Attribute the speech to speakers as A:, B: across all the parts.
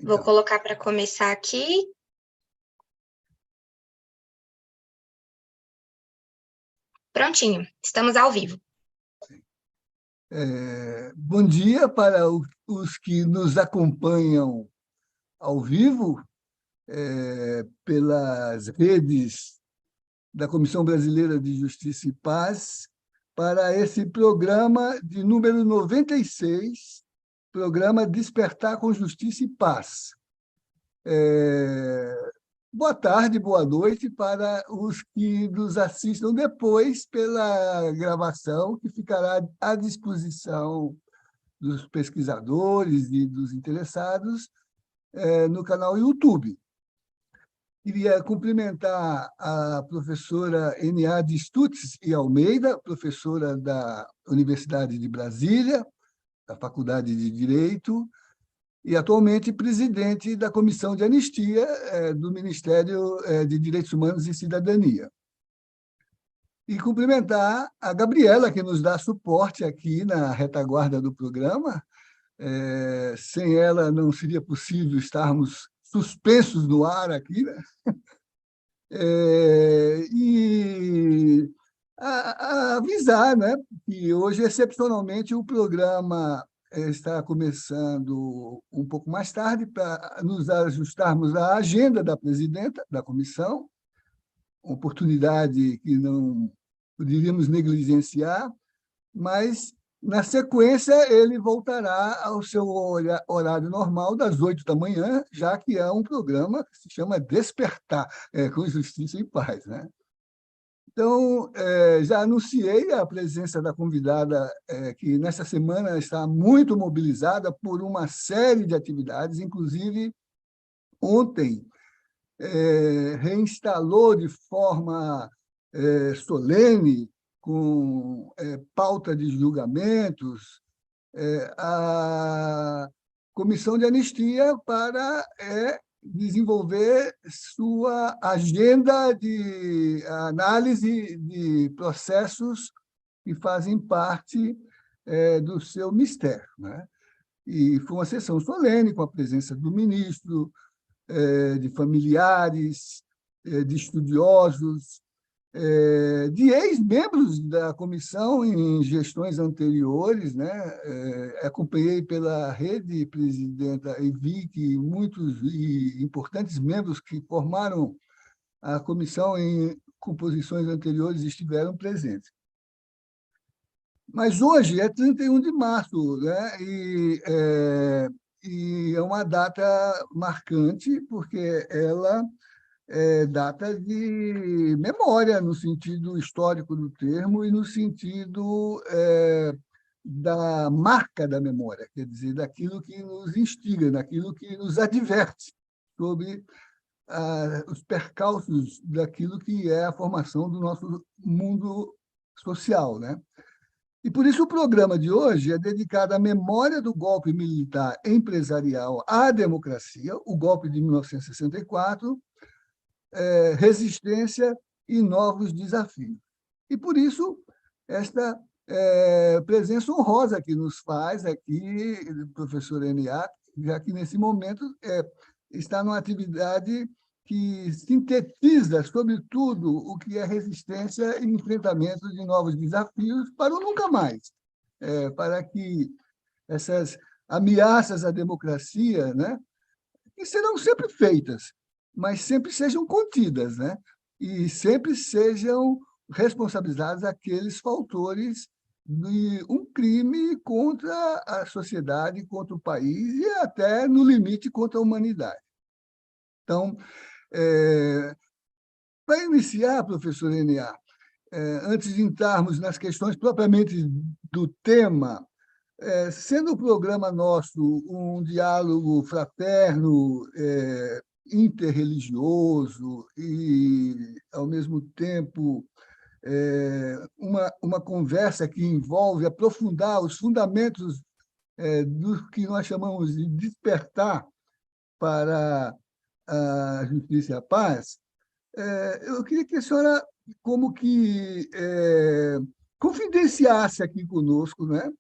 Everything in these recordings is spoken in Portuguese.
A: Vou colocar para começar aqui. Prontinho, estamos ao vivo.
B: Bom dia para os que nos acompanham ao vivo pelas redes da Comissão Brasileira de Justiça e Paz, para esse programa de número 96, programa Despertar com Justiça e Paz. Boa tarde, boa noite para os que nos assistam depois pela gravação, que ficará à disposição dos pesquisadores e dos interessados no canal YouTube. Queria cumprimentar a professora N.A. de Stutz e Almeida, professora da Universidade de Brasília, da Faculdade de Direito, e atualmente presidente da Comissão de Anistia do Ministério de Direitos Humanos e Cidadania. E cumprimentar a Gabriela, que nos dá suporte aqui na retaguarda do programa. Sem ela não seria possível estarmos suspensos no ar aqui, né? E avisar, né, que hoje, excepcionalmente, o programa está começando um pouco mais tarde para nos ajustarmos à agenda da presidenta da comissão, oportunidade que não poderíamos negligenciar, mas, na sequência, ele voltará ao seu horário normal, das 8 da manhã, já que é um programa que se chama Despertar, com Justiça e Paz, né? Então, já anunciei a presença da convidada, que nessa semana está muito mobilizada por uma série de atividades, inclusive ontem reinstalou de forma solene, com pauta de julgamentos, a Comissão de Anistia para desenvolver sua agenda de análise de processos que fazem parte do seu mistério, né? E foi uma sessão solene, com a presença do ministro, de familiares, de estudiosos, de ex-membros da comissão em gestões anteriores, né? Acompanhei pela rede, presidenta, e vi que muitos e importantes membros que formaram a comissão em composições anteriores estiveram presentes. Mas hoje é 31 de março, né? E é uma data marcante, porque ela data de memória, no sentido histórico do termo e no sentido da marca da memória, quer dizer, daquilo que nos instiga, daquilo que nos adverte sobre os percalços daquilo que é a formação do nosso mundo social, né? E por isso o programa de hoje é dedicado à memória do golpe militar empresarial à democracia, o golpe de 1964, resistência e novos desafios. E, por isso, esta presença honrosa que nos faz aqui, professor N.A., já que, nesse momento, está numa atividade que sintetiza, sobretudo, o que é resistência e enfrentamento de novos desafios para o nunca mais, para que essas ameaças à democracia, né, que serão sempre feitas, mas sempre sejam contidas, né? E sempre sejam responsabilizados aqueles fautores de um crime contra a sociedade, contra o país e até, no limite, contra a humanidade. Então, para iniciar, professor N.A., antes de entrarmos nas questões propriamente do tema, sendo o programa nosso um diálogo fraterno, interreligioso e, ao mesmo tempo, uma conversa que envolve aprofundar os fundamentos do que nós chamamos de despertar para a justiça e a paz, eu queria que a senhora confidenciasse aqui conosco, né,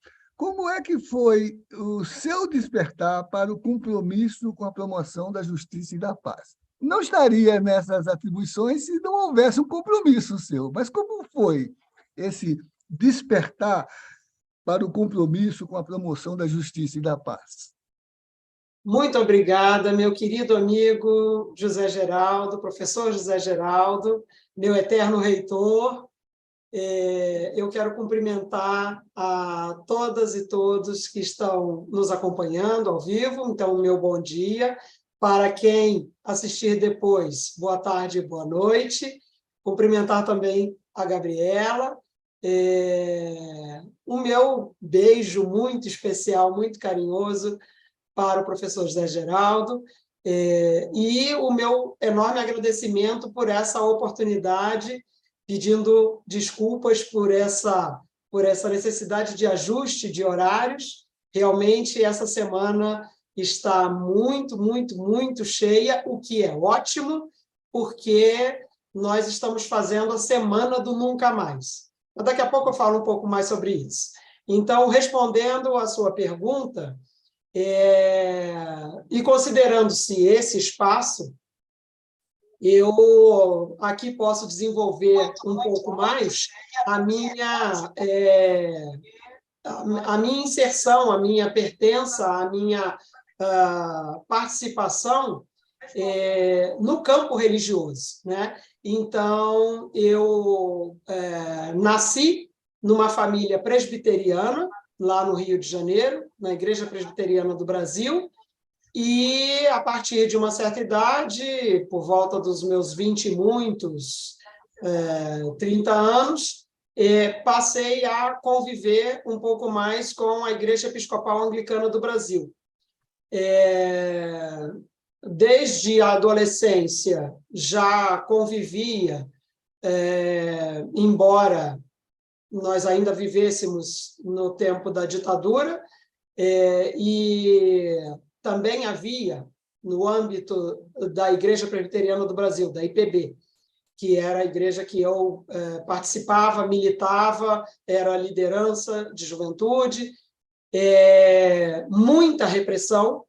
B: como é que foi o seu despertar para o compromisso com a promoção da justiça e da paz? Não estaria nessas atribuições se não houvesse um compromisso seu, mas como foi esse despertar para o compromisso com a promoção da justiça e da paz?
C: Muito obrigada, meu querido amigo José Geraldo, professor José Geraldo, meu eterno reitor. Eu quero cumprimentar a todas e todos que estão nos acompanhando ao vivo, então, meu bom dia. Para quem assistir depois, boa tarde e boa noite. Cumprimentar também a Gabriela. O meu beijo muito especial, muito carinhoso para o professor José Geraldo, e o meu enorme agradecimento por essa oportunidade, pedindo desculpas por essa necessidade de ajuste de horários. Realmente, essa semana está muito, muito, muito cheia, o que é ótimo, porque nós estamos fazendo a Semana do Nunca Mais. Mas daqui a pouco eu falo um pouco mais sobre isso. Então, respondendo à sua pergunta, e considerando-se esse espaço, eu aqui posso desenvolver um pouco mais a minha inserção, a minha pertença, a minha participação no campo religioso, né? Então, eu nasci numa família presbiteriana, lá no Rio de Janeiro, na Igreja Presbiteriana do Brasil, e, a partir de uma certa idade, por volta dos meus 20 e muitos, 30 anos, passei a conviver um pouco mais com a Igreja Episcopal Anglicana do Brasil. Desde a adolescência, já convivia, embora nós ainda vivêssemos no tempo da ditadura, e também havia, no âmbito da Igreja Presbiteriana do Brasil, da IPB, que era a igreja que eu participava, militava, era a liderança de juventude, muita repressão,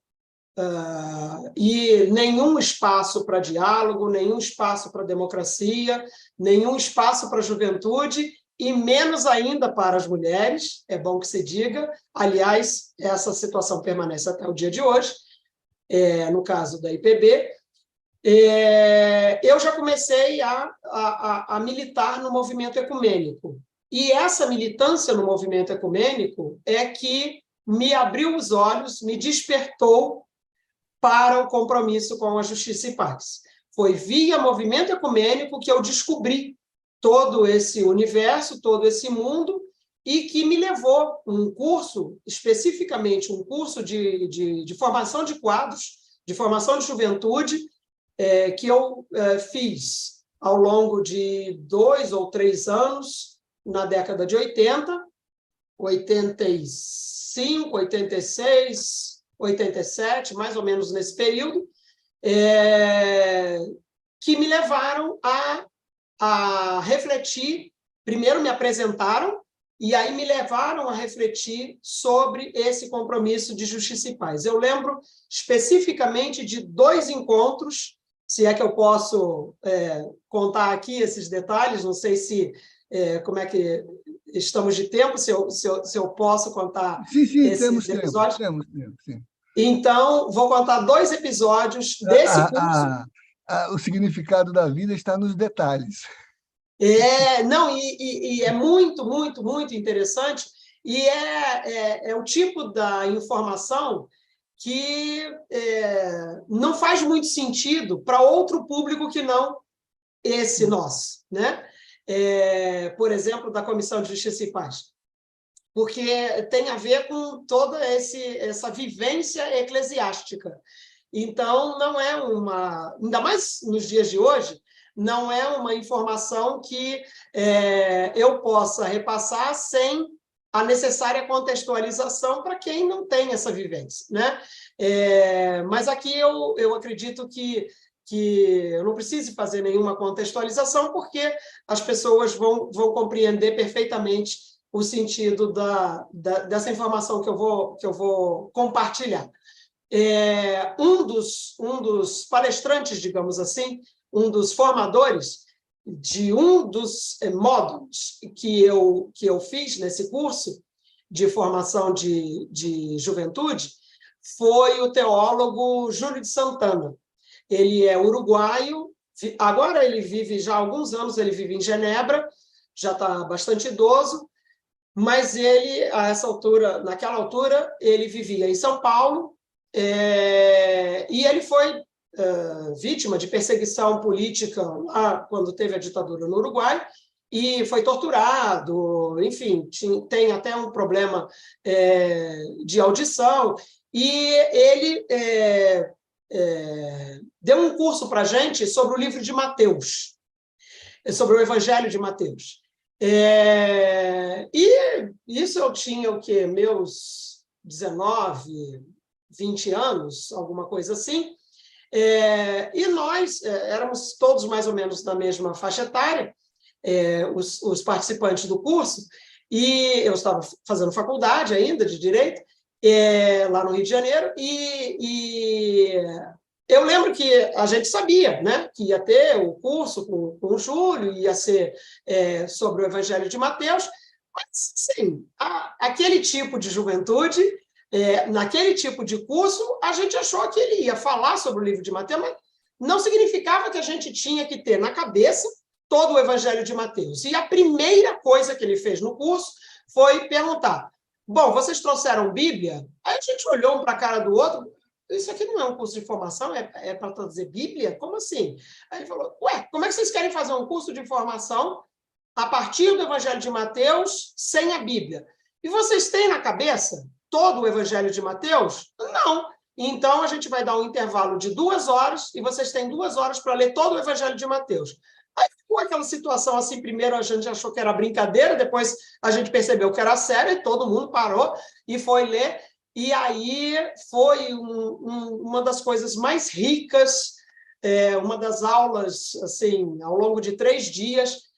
C: e nenhum espaço para diálogo, nenhum espaço para democracia, nenhum espaço para a juventude, e menos ainda para as mulheres, é bom que se diga. Aliás, essa situação permanece até o dia de hoje, no caso da IPB. Eu já comecei a militar no movimento ecumênico, e essa militância no movimento ecumênico é que me abriu os olhos, me despertou para o compromisso com a justiça e paz. Foi via movimento ecumênico que eu descobri todo esse universo, todo esse mundo, e que me levou um curso, especificamente um curso de formação de quadros, de formação de juventude, que eu fiz ao longo de 2 ou 3 anos, na década de 80, 85, 86, 87, mais ou menos nesse período, que me levaram a refletir. Primeiro me apresentaram, e aí me levaram a refletir sobre esse compromisso de justiça e paz. Eu lembro especificamente de 2 encontros, se é que eu posso contar aqui esses detalhes, não sei se como é que estamos de tempo, se eu posso contar esses episódios.
B: Temos tempo, sim.
C: Então, vou contar 2 episódios desse curso.
B: O significado da vida está nos detalhes.
C: Não, e é muito, muito, muito interessante, e é o tipo da informação que não faz muito sentido para outro público que não esse nosso, né? Por exemplo, da Comissão de Justiça e Paz, porque tem a ver com toda essa vivência eclesiástica. Então, não é ainda mais nos dias de hoje, não é uma informação que eu possa repassar sem a necessária contextualização para quem não tem essa vivência, né? Mas aqui eu acredito que eu não preciso fazer nenhuma contextualização, porque as pessoas vão compreender perfeitamente o sentido dessa informação que eu vou compartilhar. Um dos palestrantes, digamos assim, um dos formadores de um dos módulos que eu fiz nesse curso de formação de juventude foi o teólogo Júlio de Santana. Ele é uruguaio, agora ele vive já há alguns anos, ele vive em Genebra, já está bastante idoso, mas ele, naquela altura, ele vivia em São Paulo, e ele foi vítima de perseguição política lá quando teve a ditadura no Uruguai, e foi torturado, enfim, tem até um problema de audição, e ele deu um curso para a gente sobre o livro de Mateus, sobre o Evangelho de Mateus. E isso eu tinha o quê? Meus 19, 20 anos, alguma coisa assim, e nós éramos todos mais ou menos da mesma faixa etária, os participantes do curso, e eu estava fazendo faculdade ainda de Direito, lá no Rio de Janeiro, e eu lembro que a gente sabia, né, que ia ter o curso com o Júlio, ia ser sobre o Evangelho de Mateus, mas, sim, aquele tipo de juventude, naquele tipo de curso, a gente achou que ele ia falar sobre o livro de Mateus, mas não significava que a gente tinha que ter na cabeça todo o Evangelho de Mateus. E a primeira coisa que ele fez no curso foi perguntar: bom, vocês trouxeram Bíblia? Aí a gente olhou um para a cara do outro: isso aqui não é um curso de formação, é para traduzir Bíblia? Como assim? Aí ele falou: ué, como é que vocês querem fazer um curso de formação a partir do Evangelho de Mateus sem a Bíblia? E vocês têm na cabeça todo o Evangelho de Mateus? Não. Então, a gente vai dar um intervalo de 2 horas e vocês têm 2 horas para ler todo o Evangelho de Mateus. Aí ficou aquela situação assim, primeiro a gente achou que era brincadeira, depois a gente percebeu que era sério e todo mundo parou e foi ler. E aí foi uma das coisas mais ricas, uma das aulas, assim, ao longo de 3 dias,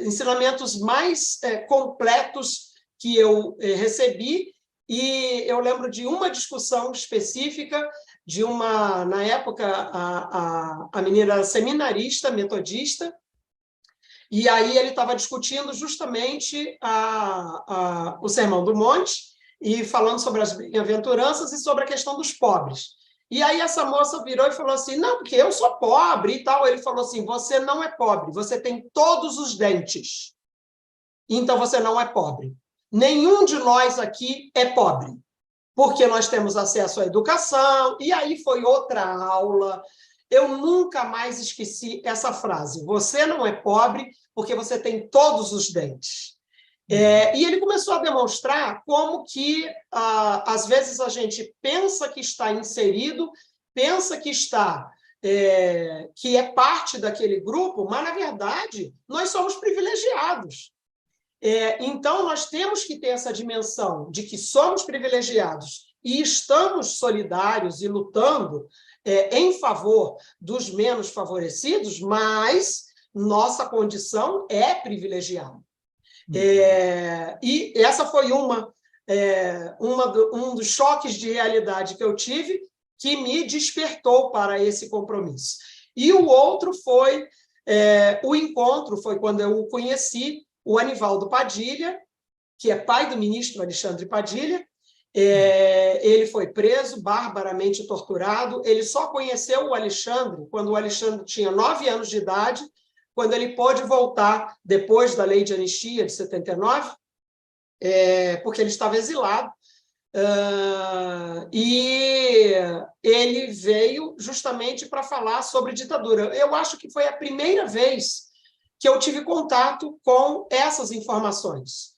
C: ensinamentos mais completos que eu recebi. E eu lembro de uma discussão específica de na época, a menina era seminarista, metodista, e aí ele estava discutindo justamente o Sermão do Monte e falando sobre as bem-aventuranças e sobre a questão dos pobres. E aí essa moça virou e falou assim: não, porque eu sou pobre e tal. Ele falou assim: você não é pobre, você tem todos os dentes. Então você não é pobre. Nenhum de nós aqui é pobre, porque nós temos acesso à educação. E aí foi outra aula. Eu nunca mais esqueci essa frase: você não é pobre porque você tem todos os dentes. E ele começou a demonstrar como que, às vezes, a gente pensa que está inserido, pensa que que é parte daquele grupo, mas, na verdade, nós somos privilegiados. Então, nós temos que ter essa dimensão de que somos privilegiados e estamos solidários e lutando em favor dos menos favorecidos, mas nossa condição é privilegiada. E essa foi um dos choques de realidade que eu tive, que me despertou para esse compromisso. E o outro foi o encontro, foi quando eu conheci o Anivaldo Padilha, que é pai do ministro Alexandre Padilha. Ele foi preso, barbaramente torturado. Ele só conheceu o Alexandre quando o Alexandre tinha 9 anos de idade, quando ele pôde voltar depois da lei de anistia de 79, porque ele estava exilado. E ele veio justamente para falar sobre ditadura. Eu acho que foi a primeira vez que eu tive contato com essas informações.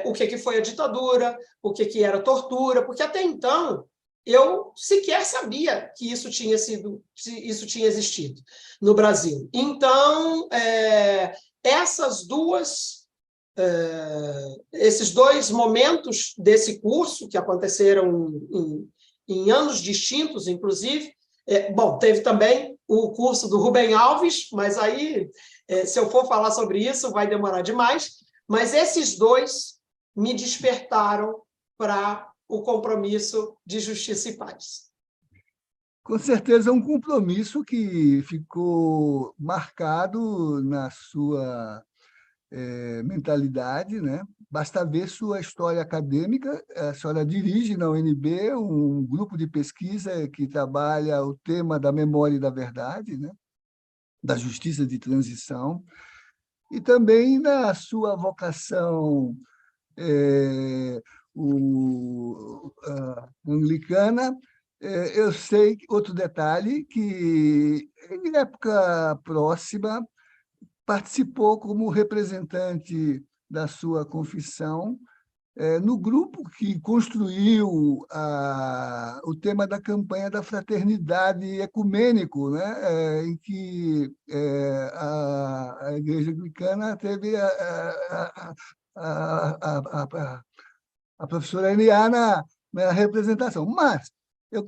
C: O que foi a ditadura, o que era tortura, porque até então eu sequer sabia que isso tinha existido no Brasil. Então, esses 2 momentos desse curso, que aconteceram em anos distintos, inclusive. Bom, teve também o curso do Rubem Alves, mas aí, se eu for falar sobre isso, vai demorar demais. mas esses dois me despertaram para o compromisso de justiça e paz.
B: Com certeza, é um compromisso que ficou marcado na sua mentalidade, né? Basta ver sua história acadêmica. A senhora dirige na UNB um grupo de pesquisa que trabalha o tema da memória e da verdade, né? Da justiça de transição, e também na sua vocação anglicana. Eu sei outro detalhe, que em época próxima participou como representante da sua confissão no grupo que construiu o tema da campanha da fraternidade ecumênico, né? Em que a Igreja Anglicana teve a professora Eliana na representação. Mas,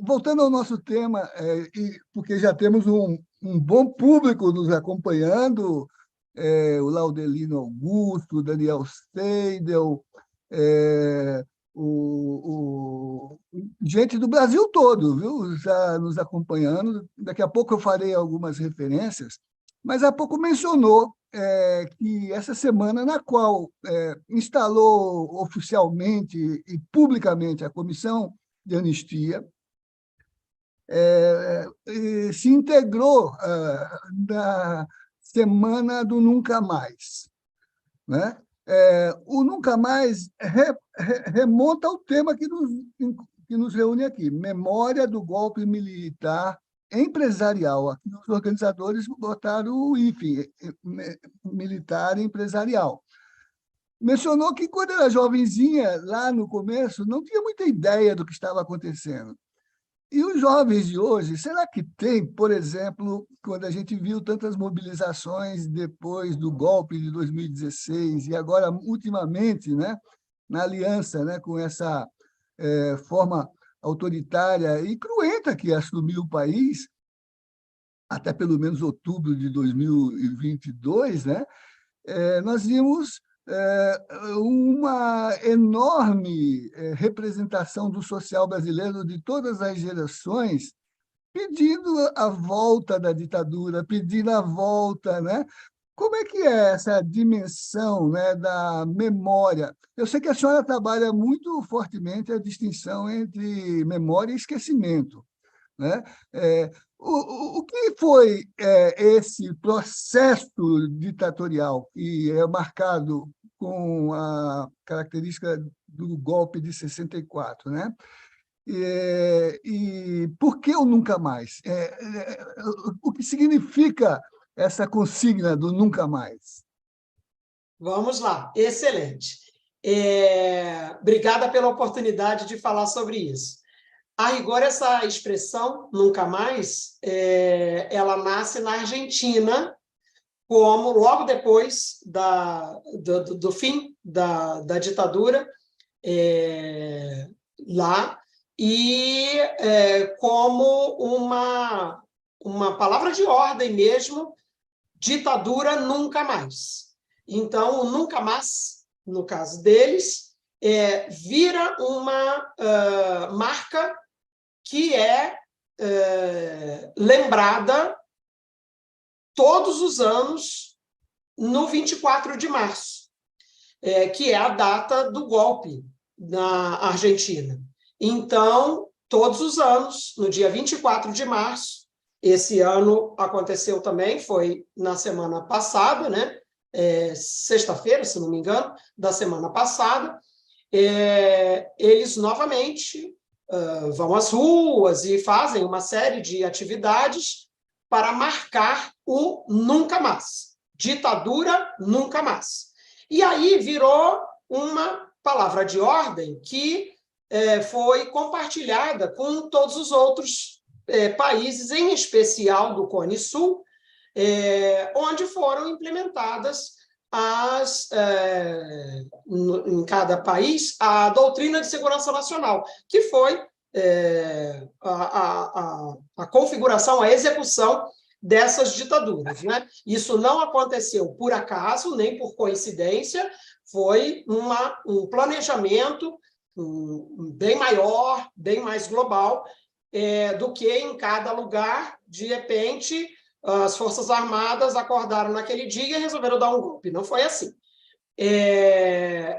B: voltando ao nosso tema, porque já temos um bom público nos acompanhando, o Laudelino Augusto, o Daniel Seidel, gente do Brasil todo, viu? Já nos acompanhando. Daqui a pouco eu farei algumas referências, mas há pouco mencionou que essa semana, na qual instalou oficialmente e publicamente a Comissão de Anistia, se integrou na Semana do Nunca Mais, né? O Nunca Mais remonta ao tema que nos reúne aqui: memória do golpe militar empresarial. Aqui os organizadores botaram o IFE, militar empresarial. Mencionou que, quando era jovenzinha, lá no começo, não tinha muita ideia do que estava acontecendo. E os jovens de hoje, será que tem, por exemplo, quando a gente viu tantas mobilizações depois do golpe de 2016 e agora, ultimamente, né, na aliança, né, com essa forma autoritária e cruenta que assumiu o país, até pelo menos outubro de 2022, né, nós vimos uma enorme representação do social brasileiro de todas as gerações, pedindo a volta da ditadura, pedindo a volta, né? Como é que é essa dimensão, né, da memória? Eu sei que a senhora trabalha muito fortemente a distinção entre memória e esquecimento, né? O que foi esse processo ditatorial que é marcado com a característica do golpe de 64, né? E por que o nunca mais? O que significa essa consigna do nunca mais?
C: Vamos lá, excelente. Obrigada pela oportunidade de falar sobre isso. A rigor, essa expressão, nunca mais, ela nasce na Argentina, como logo depois do fim da ditadura lá, e como uma palavra de ordem mesmo: ditadura nunca mais. Então, o nunca mais, no caso deles, vira uma marca que é lembrada todos os anos no 24 de março, que é a data do golpe na Argentina. Então, todos os anos, no dia 24 de março, esse ano aconteceu também, foi na semana passada, né? Sexta-feira, se não me engano, da semana passada, eles novamente vão às ruas e fazem uma série de atividades para marcar o nunca mais. Ditadura nunca mais. E aí virou uma palavra de ordem que foi compartilhada com todos os outros países, em especial do Cone Sul, onde foram implementadas em cada país a doutrina de segurança nacional, que foi a configuração, a execução dessas ditaduras, né? Isso não aconteceu por acaso, nem por coincidência, foi um planejamento bem maior, bem mais global, do que em cada lugar, de repente, as Forças Armadas acordaram naquele dia e resolveram dar um golpe. Não foi assim.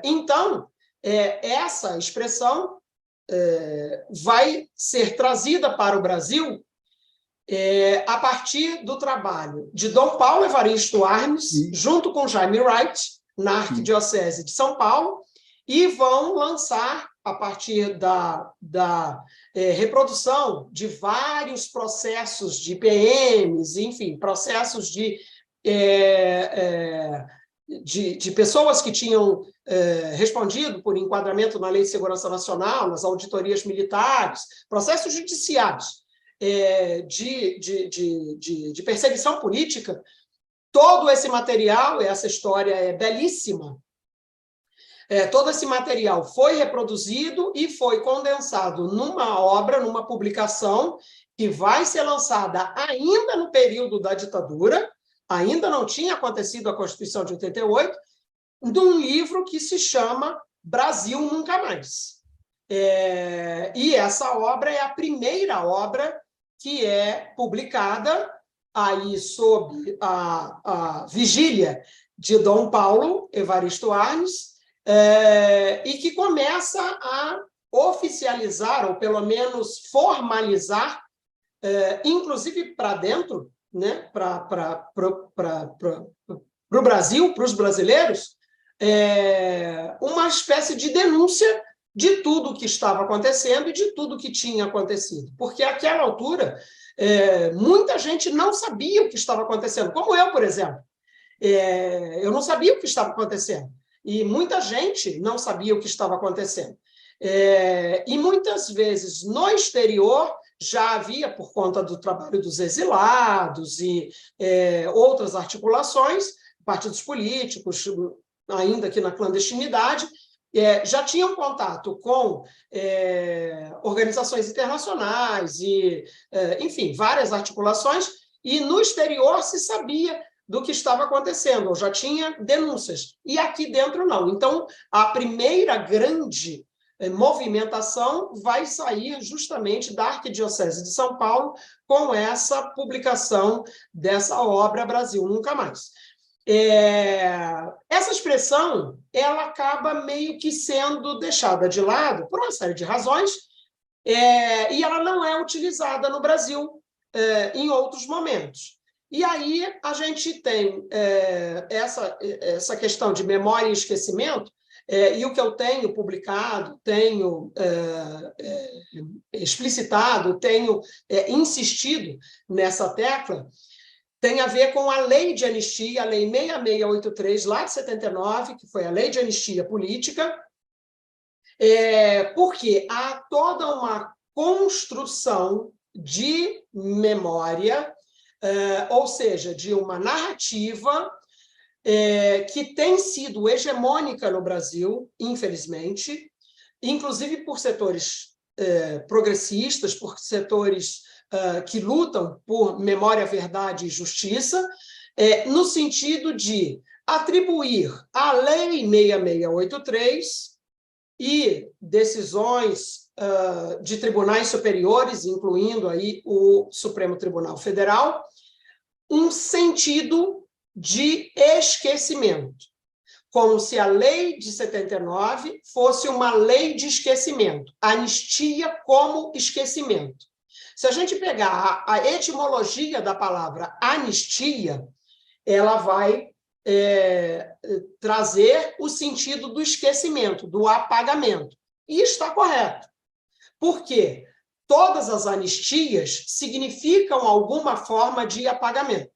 C: Então, essa expressão vai ser trazida para o Brasil a partir do trabalho de Dom Paulo Evaristo Arnes, junto com Jaime Wright, na Arquidiocese de São Paulo, e vão lançar, a partir da reprodução de vários processos de PMs, enfim, processos de pessoas que tinham respondido por enquadramento na Lei de Segurança Nacional, nas auditorias militares, processos judiciários de perseguição política. Todo esse material, essa história é belíssima, todo esse material foi reproduzido e foi condensado numa obra, numa publicação, que vai ser lançada ainda no período da ditadura, ainda não tinha acontecido a Constituição de 88, de um livro que se chama Brasil Nunca Mais. E essa obra é a primeira obra que é publicada aí sob a vigília de Dom Paulo Evaristo Arnes, e que começa a oficializar, ou pelo menos formalizar, inclusive para dentro, né, para o Brasil, para os brasileiros, uma espécie de denúncia de tudo o que estava acontecendo e de tudo o que tinha acontecido. Porque, àquela altura, muita gente não sabia o que estava acontecendo, como eu, por exemplo. Eu não sabia o que estava acontecendo. E muita gente não sabia o que estava acontecendo. E muitas vezes, no exterior, já havia, por conta do trabalho dos exilados e outras articulações, partidos políticos, ainda que na clandestinidade, já tinham contato com organizações internacionais e, enfim, várias articulações, e no exterior se sabia do que estava acontecendo, ou já tinha denúncias, e aqui dentro não. Então, a primeira grande movimentação vai sair justamente da Arquidiocese de São Paulo com essa publicação dessa obra Brasil Nunca Mais. Essa expressão ela acaba meio que sendo deixada de lado por uma série de razões, e ela não é utilizada no Brasil em outros momentos. E aí a gente tem essa questão de memória e esquecimento, e o que eu tenho publicado, tenho explicitado, tenho insistido nessa tecla, tem a ver com a lei de anistia, a lei 6683, lá de 79, que foi a lei de anistia política, porque há toda uma construção de memória, ou seja, de uma narrativa que tem sido hegemônica no Brasil, infelizmente, inclusive por setores progressistas, por setores que lutam por memória, verdade e justiça, no sentido de atribuir à Lei 6683 e decisões de tribunais superiores, incluindo aí o Supremo Tribunal Federal, um sentido de esquecimento, como se a lei de 79 fosse uma lei de esquecimento, anistia como esquecimento. Se a gente pegar a etimologia da palavra anistia, ela vai trazer o sentido do esquecimento, do apagamento. E está correto. Por quê? Todas as anistias significam alguma forma de apagamento.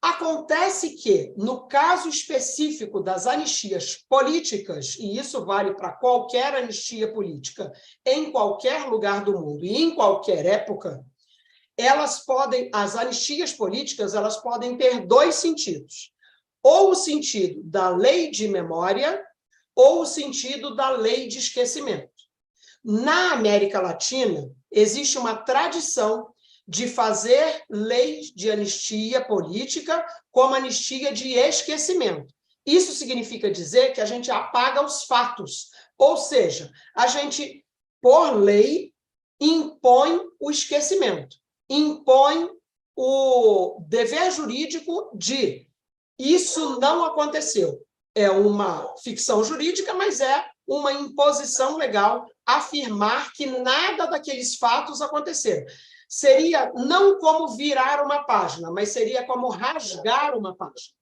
C: Acontece que, no caso específico das anistias políticas, e isso vale para qualquer anistia política, em qualquer lugar do mundo e em qualquer época, as anistias políticas elas podem ter dois sentidos. Ou o sentido da lei de memória, ou o sentido da lei de esquecimento. Na América Latina, existe uma tradição de fazer leis de anistia política como anistia de esquecimento. Isso significa dizer que a gente apaga os fatos, ou seja, a gente, por lei, impõe o esquecimento, impõe o dever jurídico de isso não aconteceu. É uma ficção jurídica, mas é uma imposição legal afirmar que nada daqueles fatos aconteceram. Seria não como virar uma página, mas seria como rasgar uma página.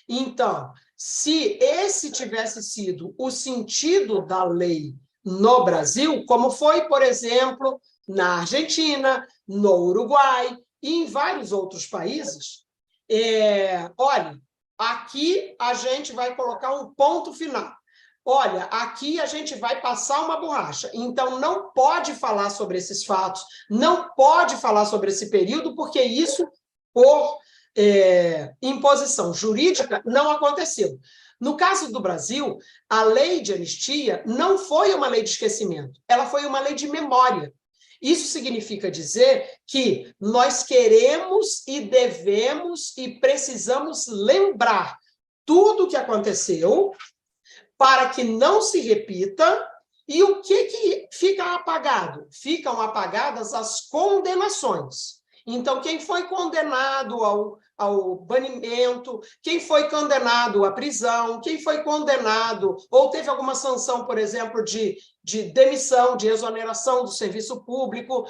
C: Então, se esse tivesse sido o sentido da lei no Brasil, como foi, por exemplo, na Argentina, no Uruguai e em vários outros países, olha, aqui a gente vai colocar um ponto final. Olha, aqui a gente vai passar uma borracha. Então, não pode falar sobre esses fatos, não pode falar sobre esse período, porque isso, por imposição jurídica, não aconteceu. No caso do Brasil, a lei de anistia não foi uma lei de esquecimento, ela foi uma lei de memória. Isso significa dizer que nós queremos e devemos e precisamos lembrar tudo o que aconteceu para que não se repita. E o que fica apagado? Ficam apagadas as condenações. Então, quem foi condenado ao banimento, quem foi condenado à prisão, quem foi condenado, ou teve alguma sanção, por exemplo, de demissão, de exoneração do serviço público,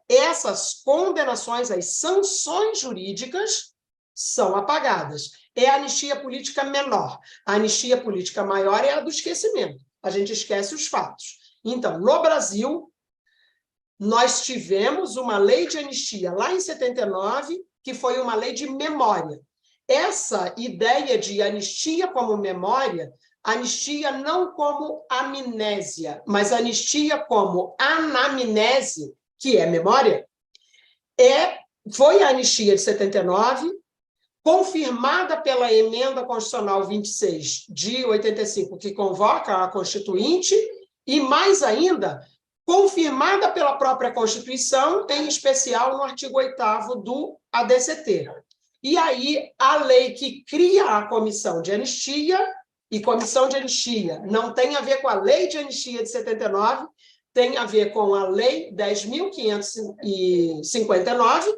C: essas condenações, as sanções jurídicas, são apagadas. É a anistia política menor. A anistia política maior é a do esquecimento. A gente esquece os fatos. Então, no Brasil, nós tivemos uma lei de anistia lá em 79, que foi uma lei de memória. Essa ideia de anistia como memória, anistia não como amnésia, mas anistia como anamnese, que é memória, foi a anistia de 79, confirmada pela Emenda Constitucional 26 de 85, que convoca a Constituinte, e mais ainda, confirmada pela própria Constituição, em especial no artigo 8º do ADCT. E aí, a lei que cria a comissão de anistia, e comissão de anistia não tem a ver com a lei de anistia de 79, tem a ver com a lei 10.559,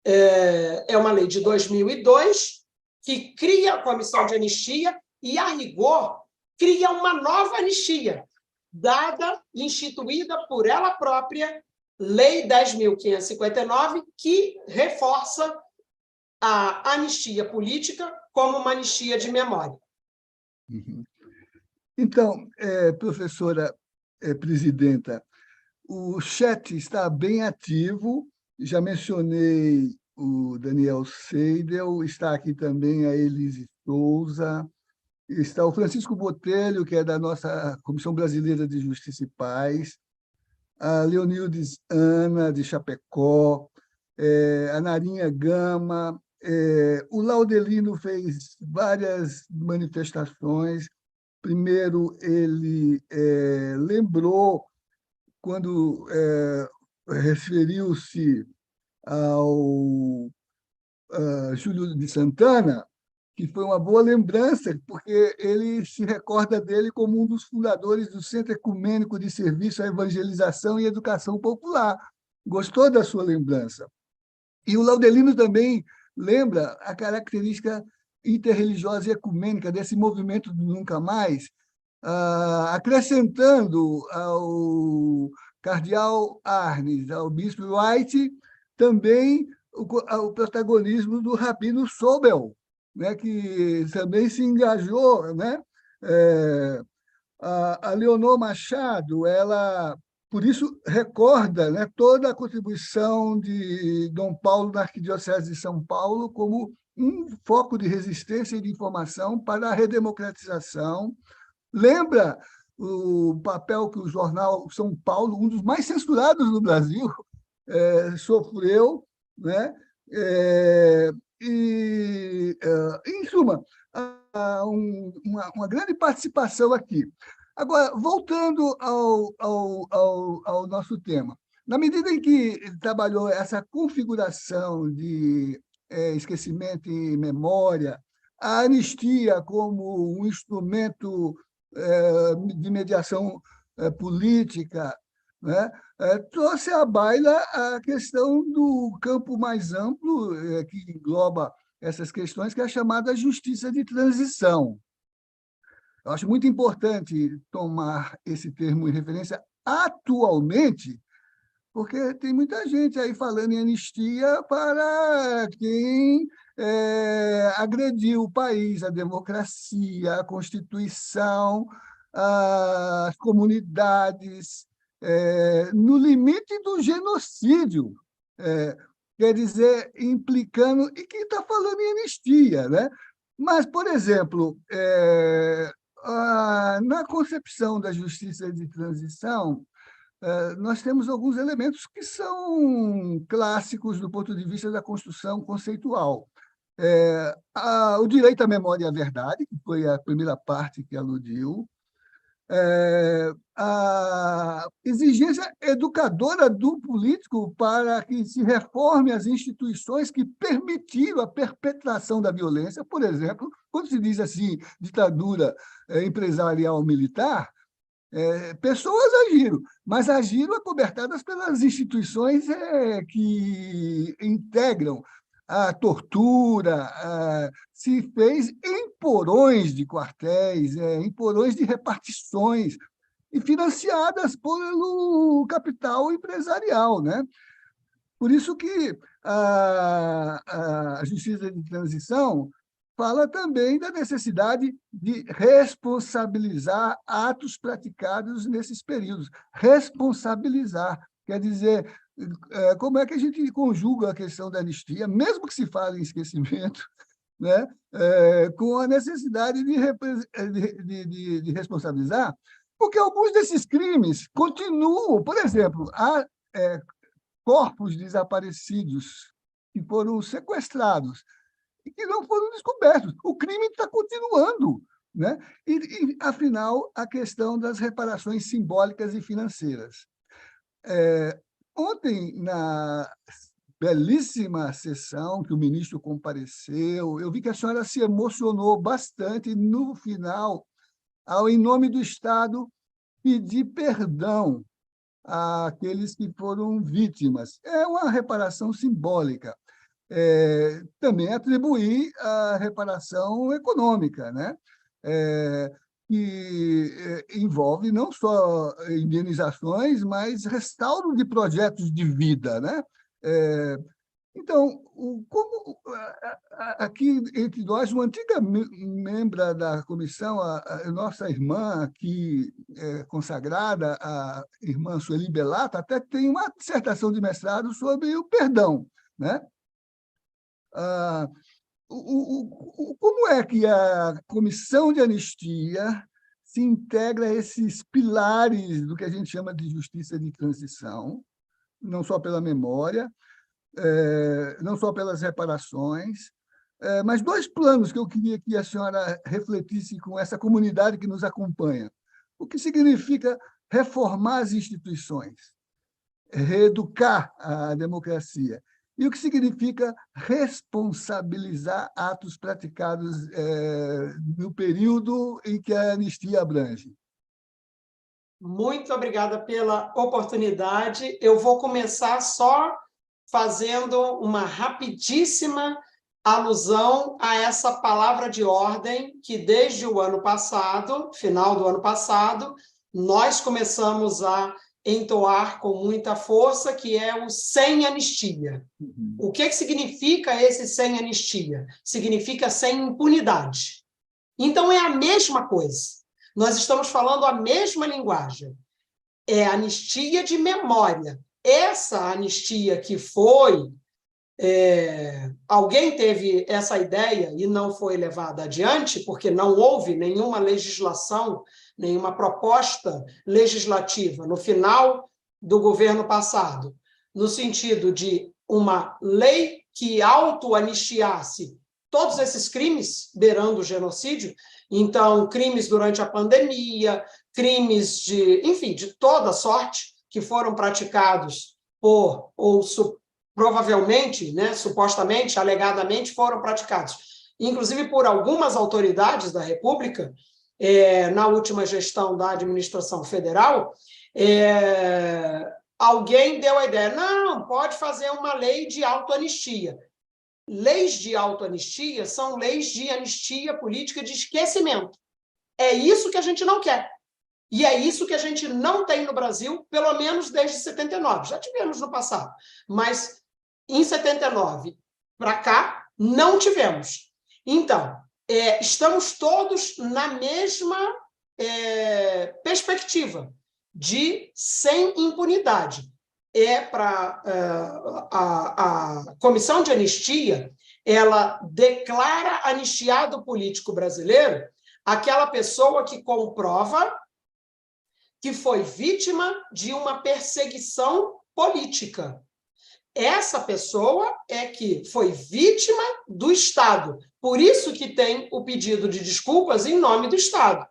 C: é uma lei de 2002, que cria a comissão de anistia e, a rigor, cria uma nova anistia, instituída por ela própria, Lei 10.559, que reforça a anistia política como uma anistia de memória.
B: Então, professora presidenta, o chat está bem ativo, já mencionei o Daniel Seidel, está aqui também a Elise Souza, está o Francisco Botelho, que é da nossa Comissão Brasileira de Justiça e Paz, a Leonildes Ana, de Chapecó, a Narinha Gama, o Laudelino fez várias manifestações. Primeiro, ele lembrou, quando referiu-se ao Júlio de Santana, que foi uma boa lembrança, porque ele se recorda dele como um dos fundadores do Centro Ecumênico de Serviço à Evangelização e Educação Popular. Gostou da sua lembrança? E o Laudelino também lembra a característica interreligiosa e ecumênica desse movimento do Nunca Mais, acrescentando ao cardeal Arnes, ao bispo White, também o protagonismo do Rabino Sobel, né, que também se engajou, né? A Leonor Machado, ela, por isso, recorda, né, toda a contribuição de Dom Paulo na Arquidiocese de São Paulo como um foco de resistência e de informação para a redemocratização. Lembra o papel que o jornal São Paulo, um dos mais censurados no Brasil, sofreu, né? Em suma, uma grande participação aqui. Agora, voltando ao nosso tema, na medida em que trabalhou essa configuração de esquecimento e memória, a anistia como um instrumento de mediação política, né, trouxe à baila a questão do campo mais amplo, que engloba essas questões, que é a chamada justiça de transição. Eu acho muito importante tomar esse termo em referência atualmente, porque tem muita gente aí falando em anistia para quem agrediu o país, a democracia, a Constituição, as comunidades, no limite do genocídio, quer dizer, implicando, e quem está falando em anistia, né? Mas, por exemplo, na concepção da justiça de transição, nós temos alguns elementos que são clássicos do ponto de vista da construção conceitual. O direito à memória e à verdade, que foi a primeira parte que aludiu, a exigência educadora do político para que se reforme as instituições que permitiram a perpetração da violência. Por exemplo, quando se diz assim, ditadura empresarial militar, pessoas agiram, mas agiram acobertadas pelas instituições que integram a tortura, se fez em porões de quartéis, em porões de repartições, e financiadas pelo capital empresarial, né? Por isso que a justiça de transição fala também da necessidade de responsabilizar atos praticados nesses períodos. Responsabilizar, quer dizer, como é que a gente conjuga a questão da anistia, mesmo que se fale em esquecimento, né, com a necessidade de responsabilizar, porque alguns desses crimes continuam. Por exemplo, há corpos desaparecidos que foram sequestrados e que não foram descobertos. O crime está continuando, né? Afinal, a questão das reparações simbólicas e financeiras. Ontem, na belíssima sessão que o ministro compareceu, eu vi que a senhora se emocionou bastante no final, ao, em nome do Estado, pedir perdão àqueles que foram vítimas. É uma reparação simbólica. Também atribuir a reparação econômica, né? Que envolve não só indenizações, mas restauro de projetos de vida, né? Então, como aqui entre nós, uma antiga membra da comissão, a nossa irmã aqui consagrada, a irmã Sueli Bellato, até tem uma dissertação de mestrado sobre o perdão, né? Como é que a comissão de anistia se integra a esses pilares do que a gente chama de justiça de transição, não só pela memória, não só pelas reparações, mas dois planos que eu queria que a senhora refletisse com essa comunidade que nos acompanha. O que significa reformar as instituições, reeducar a democracia, e o que significa responsabilizar atos praticados no período em que a anistia abrange.
C: Muito obrigada pela oportunidade. Eu vou começar só fazendo uma rapidíssima alusão a essa palavra de ordem que, desde o ano passado, final do ano passado, nós começamos a entoar com muita força, que é o sem anistia. O que significa esse sem anistia? Significa sem impunidade. Então, é a mesma coisa. Nós estamos falando a mesma linguagem. É anistia de memória. Essa anistia que foi... alguém teve essa ideia e não foi levada adiante, porque não houve nenhuma legislação, nenhuma proposta legislativa no final do governo passado, no sentido de uma lei que auto-anistiasse todos esses crimes, beirando o genocídio. Então, crimes durante a pandemia, crimes enfim, de toda sorte, que foram praticados por, ou provavelmente, né, supostamente, alegadamente, foram praticados inclusive por algumas autoridades da República, na última gestão da administração federal, alguém deu a ideia, não, pode fazer uma lei de autoanistia. Leis de autoanistia são leis de anistia política de esquecimento. É isso que a gente não quer. E é isso que a gente não tem no Brasil, pelo menos desde 79. Já tivemos no passado, mas em 79 para cá, não tivemos. Então, estamos todos na mesma perspectiva de sem impunidade. A Comissão de Anistia, ela declara anistiado político brasileiro aquela pessoa que comprova que foi vítima de uma perseguição política. Essa pessoa é que foi vítima do Estado. Por isso que tem o pedido de desculpas em nome do Estado.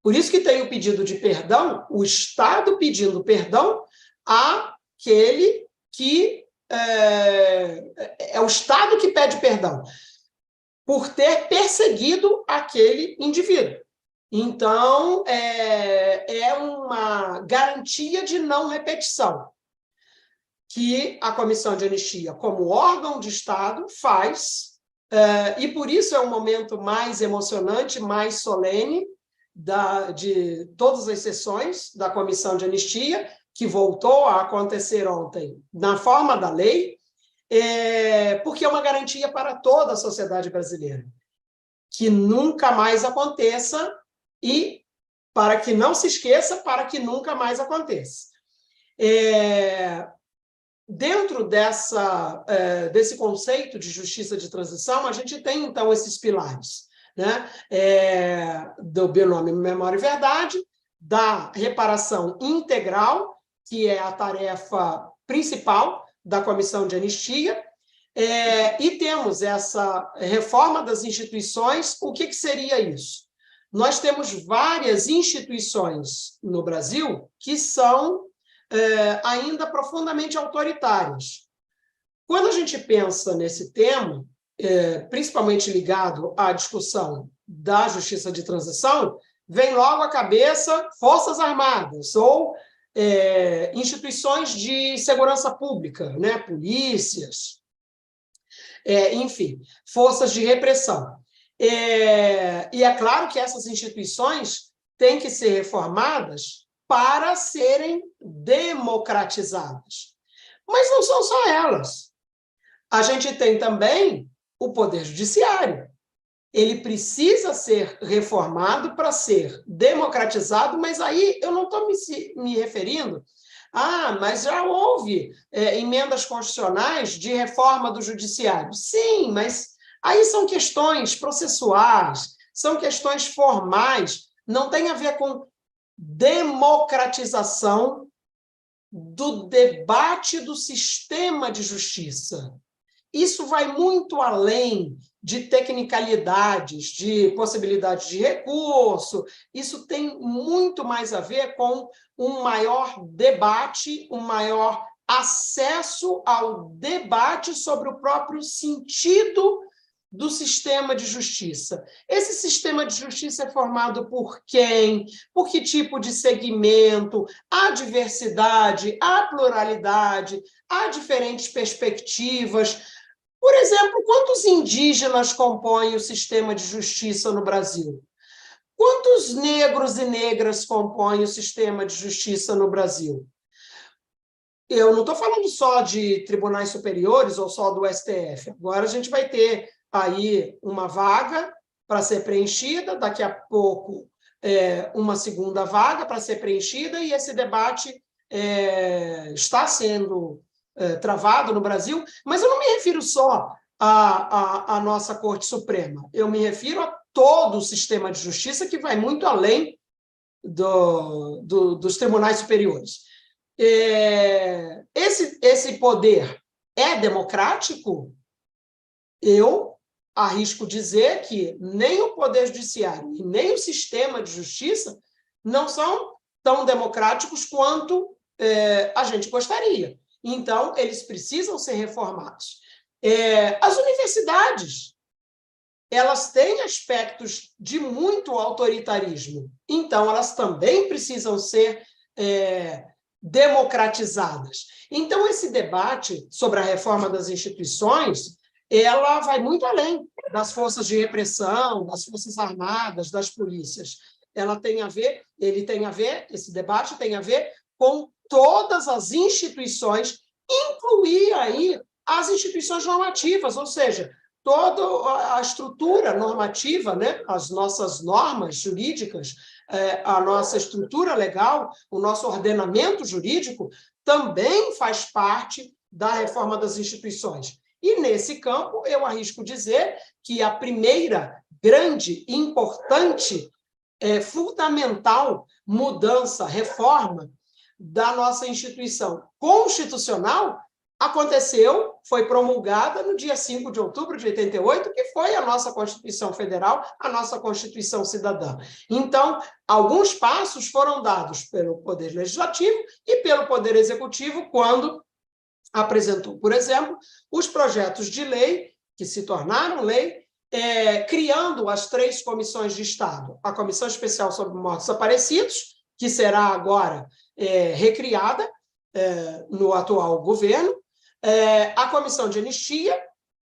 C: Por isso que tem o pedido de perdão, o Estado pedindo perdão àquele que... é o Estado que pede perdão por ter perseguido aquele indivíduo. Então, é uma garantia de não repetição que a Comissão de Anistia, como órgão de Estado, faz, e por isso é um momento mais emocionante, mais solene de todas as sessões da Comissão de Anistia, que voltou a acontecer ontem na forma da lei, porque é uma garantia para toda a sociedade brasileira, que nunca mais aconteça e, para que não se esqueça, para que nunca mais aconteça. Dentro desse conceito de justiça de transição, a gente tem, então, esses pilares, né? Do binômio Memória e Verdade, da reparação integral, que é a tarefa principal da Comissão de Anistia, e temos essa reforma das instituições. O que seria isso? Nós temos várias instituições no Brasil que são ainda profundamente autoritárias. Quando a gente pensa nesse tema, principalmente ligado à discussão da justiça de transição, vem logo à cabeça Forças Armadas ou instituições de segurança pública, né? Polícias, enfim, forças de repressão. E é claro que essas instituições têm que ser reformadas para serem democratizadas. Mas não são só elas. A gente tem também o Poder Judiciário. Ele precisa ser reformado para ser democratizado, mas aí eu não estou me referindo... mas já houve emendas constitucionais de reforma do Judiciário. Sim, mas aí são questões processuais, são questões formais, não tem a ver com democratização do debate do sistema de justiça. Isso vai muito além de tecnicalidades, de possibilidades de recurso. Isso tem muito mais a ver com um maior debate, um maior acesso ao debate sobre o próprio sentido do sistema de justiça. Esse sistema de justiça é formado por quem? Por que tipo de segmento? Há diversidade, há pluralidade, há diferentes perspectivas. Por exemplo, quantos indígenas compõem o sistema de justiça no Brasil? Quantos negros e negras compõem o sistema de justiça no Brasil? Eu não estou falando só de tribunais superiores ou só do STF. Agora a gente vai ter aí uma vaga para ser preenchida, daqui a pouco uma segunda vaga para ser preenchida, e esse debate está sendo travado no Brasil, mas eu não me refiro só à nossa Corte Suprema, eu me refiro a todo o sistema de justiça, que vai muito além dos tribunais superiores. Esse poder é democrático? Eu arrisco dizer que nem o Poder Judiciário e nem o sistema de justiça não são tão democráticos quanto a gente gostaria. Então, eles precisam ser reformados. As universidades, elas têm aspectos de muito autoritarismo. Então, elas também precisam ser democratizadas. Então, esse debate sobre a reforma das instituições, ela vai muito além das forças de repressão, das forças armadas, das polícias. Esse debate tem a ver com todas as instituições, incluir aí as instituições normativas, ou seja, toda a estrutura normativa, né? As nossas normas jurídicas, a nossa estrutura legal, o nosso ordenamento jurídico, também faz parte da reforma das instituições. E, nesse campo, eu arrisco dizer que a primeira grande, importante, fundamental mudança, reforma da nossa instituição constitucional aconteceu, foi promulgada no dia 5 de outubro de 88, que foi a nossa Constituição Federal, a nossa Constituição Cidadã. Então, alguns passos foram dados pelo Poder Legislativo e pelo Poder Executivo quando apresentou, por exemplo, os projetos de lei, que se tornaram lei, criando as 3 comissões de Estado. A Comissão Especial sobre Mortos Desaparecidos, que será agora recriada no atual governo, a Comissão de Anistia,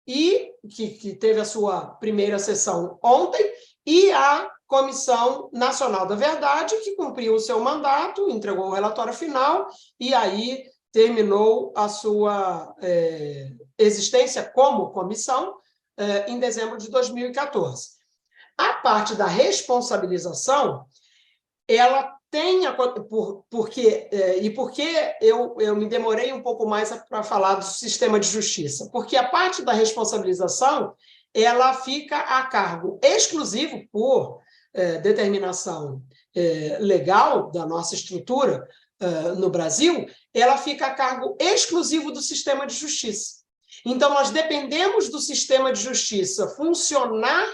C: que teve a sua primeira sessão ontem, e a Comissão Nacional da Verdade, que cumpriu o seu mandato, entregou o relatório final, e aí terminou a sua existência como comissão em dezembro de 2014. A parte da responsabilização, ela tem... Por que eu me demorei um pouco mais para falar do sistema de justiça? Porque a parte da responsabilização, ela fica a cargo exclusivo, por determinação legal da nossa estrutura no Brasil, ela fica a cargo exclusivo do sistema de justiça. Então, nós dependemos do sistema de justiça funcionar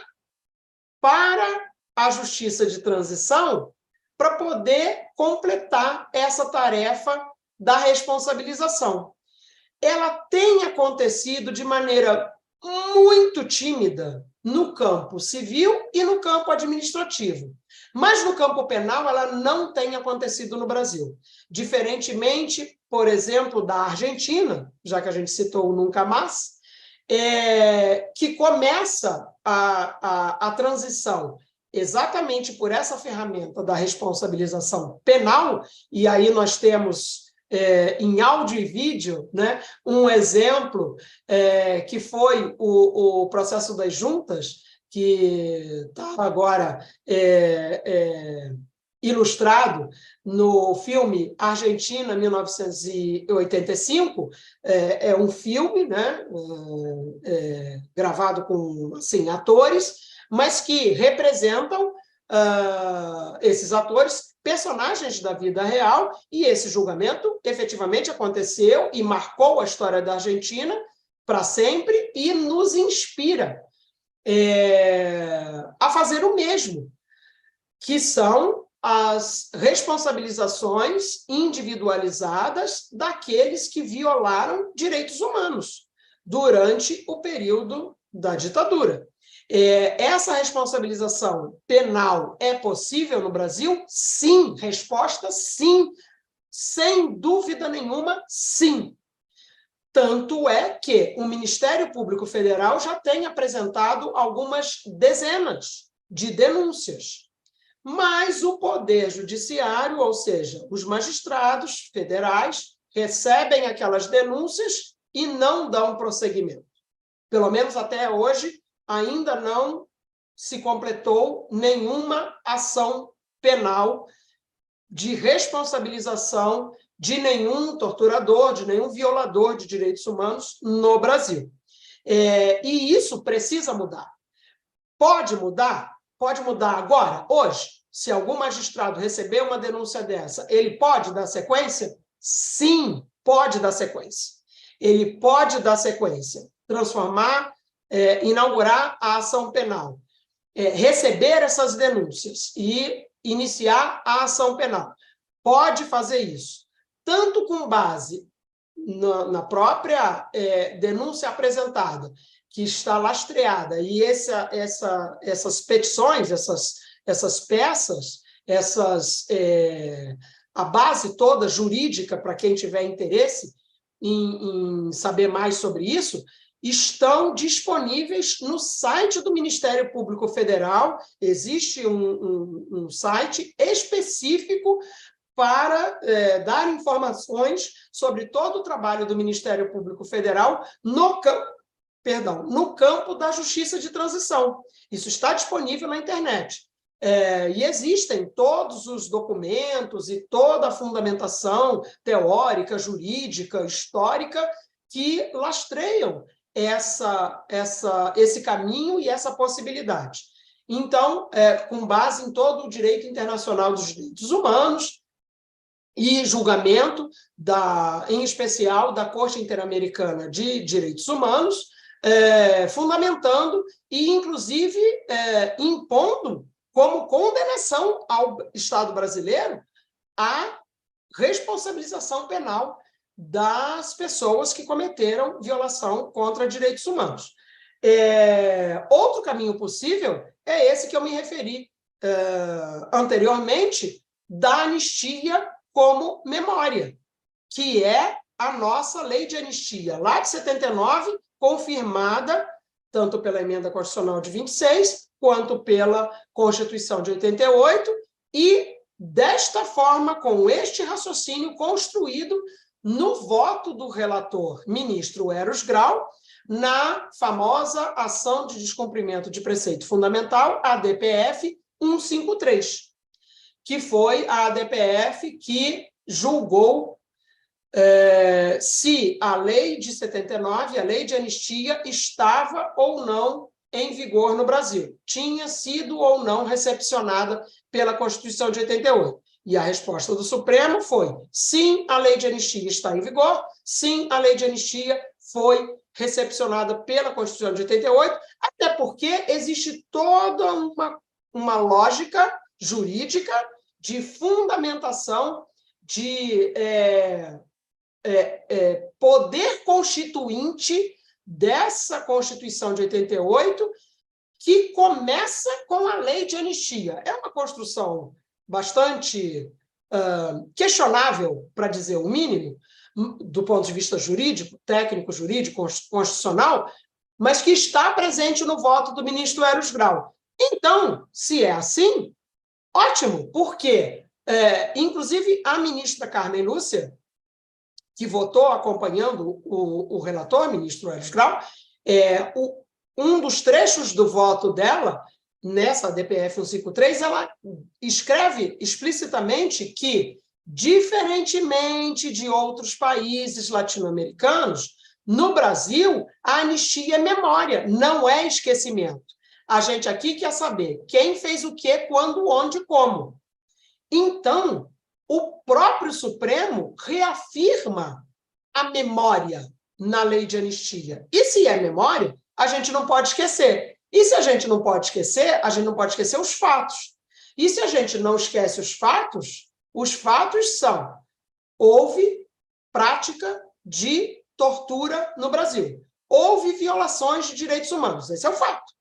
C: para a justiça de transição para poder completar essa tarefa da responsabilização. Ela tem acontecido de maneira muito tímida no campo civil e no campo administrativo. Mas no campo penal, ela não tem acontecido no Brasil. Diferentemente, por exemplo, da Argentina, já que a gente citou o Nunca Mais, que começa a transição exatamente por essa ferramenta da responsabilização penal, e aí nós temos, em áudio e vídeo, né, um exemplo que foi o processo das juntas, que está agora ilustrado no filme Argentina, 1985, é um filme, né, gravado com assim, atores, mas que representam esses atores, personagens da vida real, e esse julgamento efetivamente aconteceu e marcou a história da Argentina para sempre e nos inspira a fazer o mesmo, que são as responsabilizações individualizadas daqueles que violaram direitos humanos durante o período da ditadura. Essa responsabilização penal é possível no Brasil? Sim. Resposta, sim. Sem dúvida nenhuma, sim. Tanto é que o Ministério Público Federal já tem apresentado algumas dezenas de denúncias. Mas o Poder Judiciário, ou seja, os magistrados federais, recebem aquelas denúncias e não dão prosseguimento. Pelo menos até hoje, ainda não se completou nenhuma ação penal de responsabilização de nenhum torturador, de nenhum violador de direitos humanos no Brasil. E isso precisa mudar. Pode mudar? Pode mudar agora, hoje? Se algum magistrado receber uma denúncia dessa, ele pode dar sequência? Sim, pode dar sequência. Ele pode dar sequência, transformar, inaugurar a ação penal, receber essas denúncias e iniciar a ação penal. Pode fazer isso, tanto com base na própria denúncia apresentada, que está lastreada. E essas petições, essas peças, a base toda jurídica, para quem tiver interesse em saber mais sobre isso, estão disponíveis no site do Ministério Público Federal. Existe um site específico para dar informações sobre todo o trabalho do Ministério Público Federal no campo da justiça de transição. Isso está disponível na internet. E existem todos os documentos e toda a fundamentação teórica, jurídica, histórica que lastreiam esse caminho e essa possibilidade. Então, com base em todo o direito internacional dos direitos humanos e julgamento, em especial da Corte Interamericana de Direitos Humanos, fundamentando e, inclusive, impondo como condenação ao Estado brasileiro a responsabilização penal das pessoas que cometeram violação contra direitos humanos. Outro caminho possível é esse que eu me referi anteriormente, da anistia como memória, que é a nossa lei de anistia, lá de 79, confirmada tanto pela Emenda Constitucional de 26, quanto pela Constituição de 88, e desta forma, com este raciocínio construído no voto do relator ministro Eros Grau, na famosa Ação de Descumprimento de Preceito Fundamental, ADPF 153, que foi a ADPF que julgou se a lei de 79, a lei de anistia, estava ou não em vigor no Brasil, tinha sido ou não recepcionada pela Constituição de 88. E a resposta do Supremo foi: sim, a lei de anistia está em vigor, sim, a lei de anistia foi recepcionada pela Constituição de 88, até porque existe toda uma lógica jurídica de fundamentação de poder constituinte dessa Constituição de 88, que começa com a lei de anistia. É uma construção bastante questionável, para dizer o mínimo, do ponto de vista jurídico, técnico, jurídico, constitucional, mas que está presente no voto do ministro Eros Grau. Então, se é assim, ótimo, porque, inclusive, a ministra Carmen Lúcia, que votou acompanhando o relator, ministro Eros Grau, um dos trechos do voto dela, nessa DPF 153, ela escreve explicitamente que, diferentemente de outros países latino-americanos, no Brasil, a anistia é memória, não é esquecimento. A gente aqui quer saber quem fez o quê, quando, onde, como. Então, o próprio Supremo reafirma a memória na lei de anistia. E se é memória, a gente não pode esquecer. E se a gente não pode esquecer, a gente não pode esquecer os fatos. E se a gente não esquece os fatos são: houve prática de tortura no Brasil. Houve violações de direitos humanos. Esse é o fato.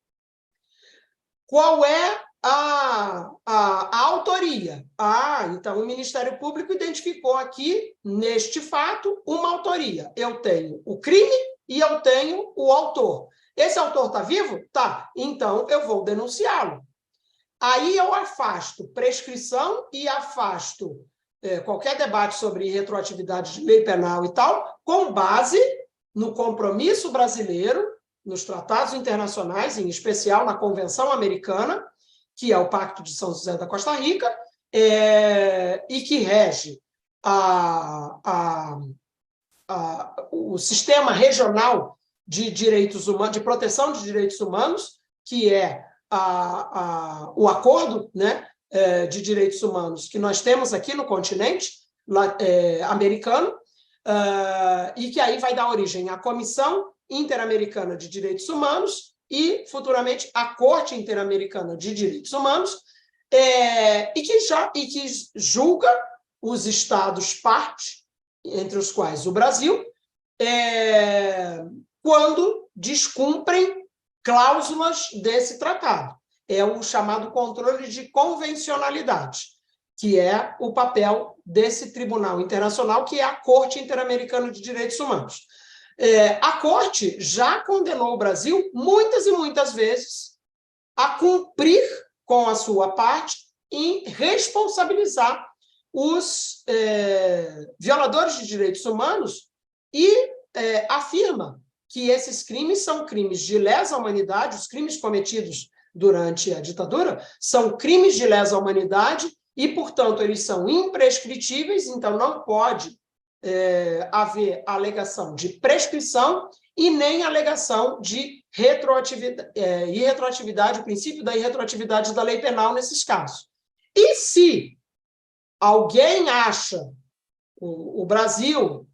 C: Qual é a autoria? Então o Ministério Público identificou aqui, neste fato, uma autoria. Eu tenho o crime e eu tenho o autor. Esse autor está vivo? Tá. Então eu vou denunciá-lo. Aí eu afasto prescrição e afasto qualquer debate sobre retroatividade de lei penal e tal, com base no compromisso brasileiro, nos tratados internacionais, em especial na Convenção Americana, que é o Pacto de São José da Costa Rica, e que rege o sistema regional de direitos humanos, de proteção de direitos humanos, que é o acordo, né, de direitos humanos que nós temos aqui no continente americano, e que aí vai dar origem à Comissão Interamericana de Direitos Humanos e, futuramente, a Corte Interamericana de Direitos Humanos, e que julga os estados-parte, entre os quais o Brasil, quando descumprem cláusulas desse tratado. É o chamado controle de convencionalidade, que é o papel desse tribunal internacional, que é a Corte Interamericana de Direitos Humanos. A Corte já condenou o Brasil muitas e muitas vezes a cumprir com a sua parte em responsabilizar os violadores de direitos humanos e afirma que esses crimes são crimes de lesa humanidade, os crimes cometidos durante a ditadura são crimes de lesa humanidade e, portanto, eles são imprescritíveis, então não pode haver alegação de prescrição e nem alegação de irretroatividade, o princípio da irretroatividade da lei penal nesses casos. E se alguém acha, o Brasil,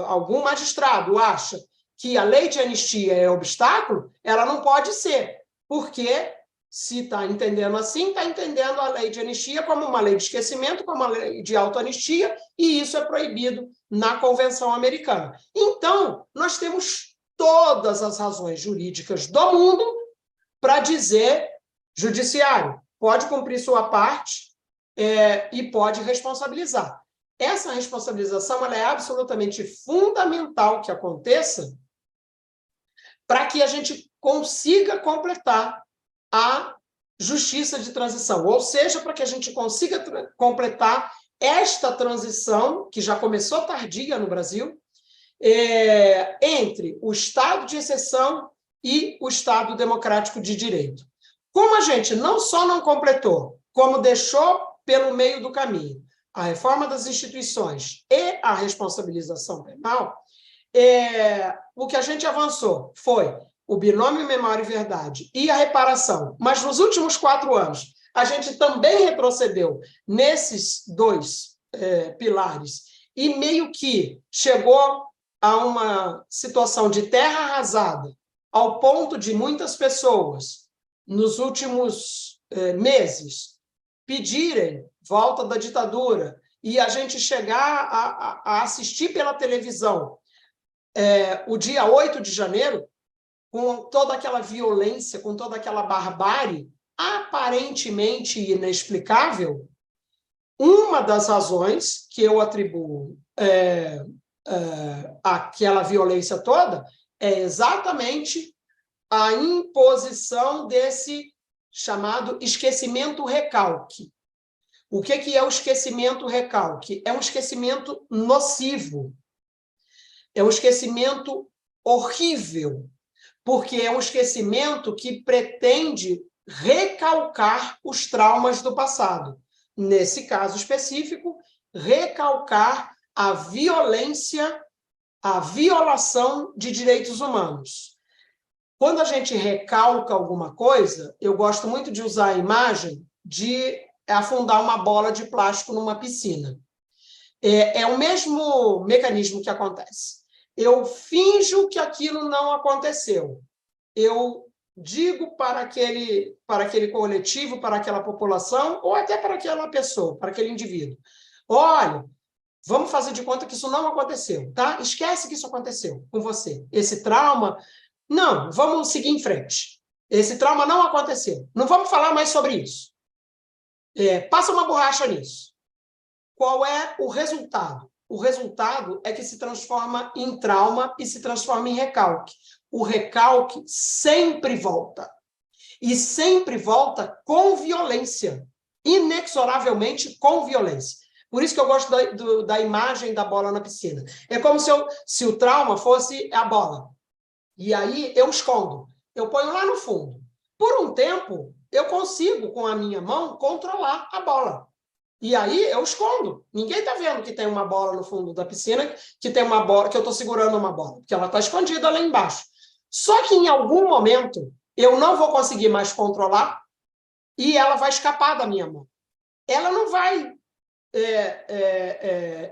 C: algum magistrado acha que a lei de anistia é obstáculo, ela não pode ser, porque se está entendendo assim, está entendendo a lei de anistia como uma lei de esquecimento, como uma lei de autoanistia, e isso é proibido na Convenção Americana. Então, nós temos todas as razões jurídicas do mundo para dizer, judiciário, pode cumprir sua parte e pode responsabilizar. Essa responsabilização ela é absolutamente fundamental que aconteça para que a gente consiga completar a justiça de transição, ou seja, para que a gente consiga completar esta transição, que já começou tardia no Brasil, entre o Estado de exceção e o Estado democrático de direito. Como a gente não só não completou, como deixou pelo meio do caminho a reforma das instituições e a responsabilização penal, o que a gente avançou foi o binômio memória e verdade e a reparação. Mas nos últimos 4 anos, a gente também retrocedeu nesses 2 pilares e meio que chegou a uma situação de terra arrasada, ao ponto de muitas pessoas, nos últimos meses, pedirem volta da ditadura e a gente chegar a assistir pela televisão o dia 8 de janeiro, com toda aquela violência, com toda aquela barbárie aparentemente inexplicável, uma das razões que eu atribuo àquela violência toda é exatamente a imposição desse chamado esquecimento-recalque. O que é o esquecimento-recalque? É um esquecimento nocivo, é um esquecimento horrível, porque é um esquecimento que pretende recalcar os traumas do passado. Nesse caso específico, recalcar a violência, a violação de direitos humanos. Quando a gente recalca alguma coisa, eu gosto muito de usar a imagem de afundar uma bola de plástico numa piscina. É o mesmo mecanismo que acontece. Eu finjo que aquilo não aconteceu. Eu digo para aquele coletivo, para aquela população, ou até para aquela pessoa, para aquele indivíduo. Olha, vamos fazer de conta que isso não aconteceu, tá? Esquece que isso aconteceu com você. Esse trauma, não, vamos seguir em frente. Esse trauma não aconteceu. Não vamos falar mais sobre isso. Passa uma borracha nisso. Qual é o resultado? O resultado é que se transforma em trauma e se transforma em recalque. O recalque sempre volta. E sempre volta com violência. Inexoravelmente com violência. Por isso que eu gosto da imagem da bola na piscina. É como se o trauma fosse a bola. E aí eu escondo. Eu ponho lá no fundo. Por um tempo, eu consigo, com a minha mão, controlar a bola. E aí eu escondo. Ninguém está vendo que tem uma bola no fundo da piscina, que tem uma bola, que eu estou segurando uma bola, porque ela está escondida lá embaixo. Só que em algum momento eu não vou conseguir mais controlar e ela vai escapar da minha mão. Ela não vai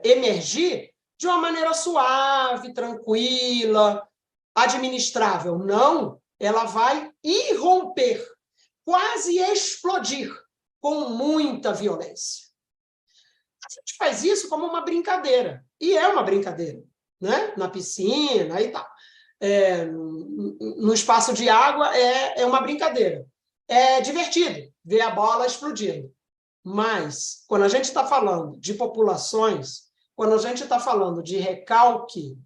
C: emergir de uma maneira suave, tranquila, administrável. Não, ela vai irromper, quase explodir, com muita violência. A gente faz isso como uma brincadeira. E é uma brincadeira, né? Na piscina e tal. no espaço de água é uma brincadeira. É divertido ver a bola explodindo. Mas, quando a gente está falando de populações, quando a gente está falando de recalque,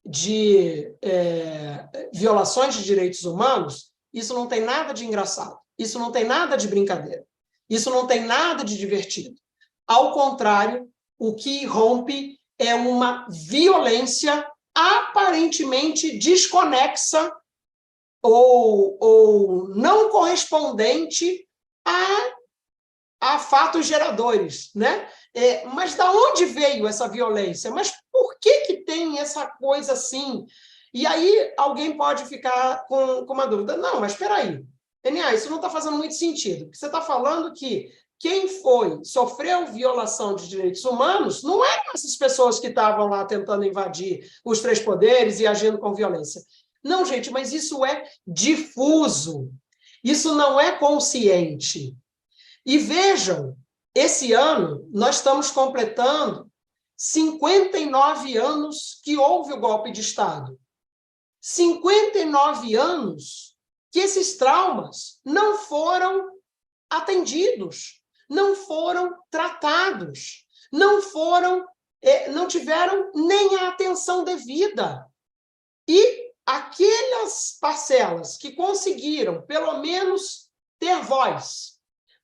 C: de violações de direitos humanos, isso não tem nada de engraçado, isso não tem nada de brincadeira, isso não tem nada de divertido. Ao contrário, o que irrompe é uma violência aparentemente desconexa ou não correspondente a fatos geradores, né? Mas da onde veio essa violência? Mas por que tem essa coisa assim? E aí alguém pode ficar com uma dúvida. Não, mas espera aí. Enia, isso não está fazendo muito sentido. Você está falando que quem sofreu violação de direitos humanos não eram essas pessoas que estavam lá tentando invadir os três poderes e agindo com violência. Não, gente, mas isso é difuso. Isso não é consciente. E vejam, esse ano nós estamos completando 59 anos que houve o golpe de Estado. 59 anos que esses traumas não foram atendidos, não foram tratados, não tiveram nem a atenção devida. E aquelas parcelas que conseguiram, pelo menos, ter voz,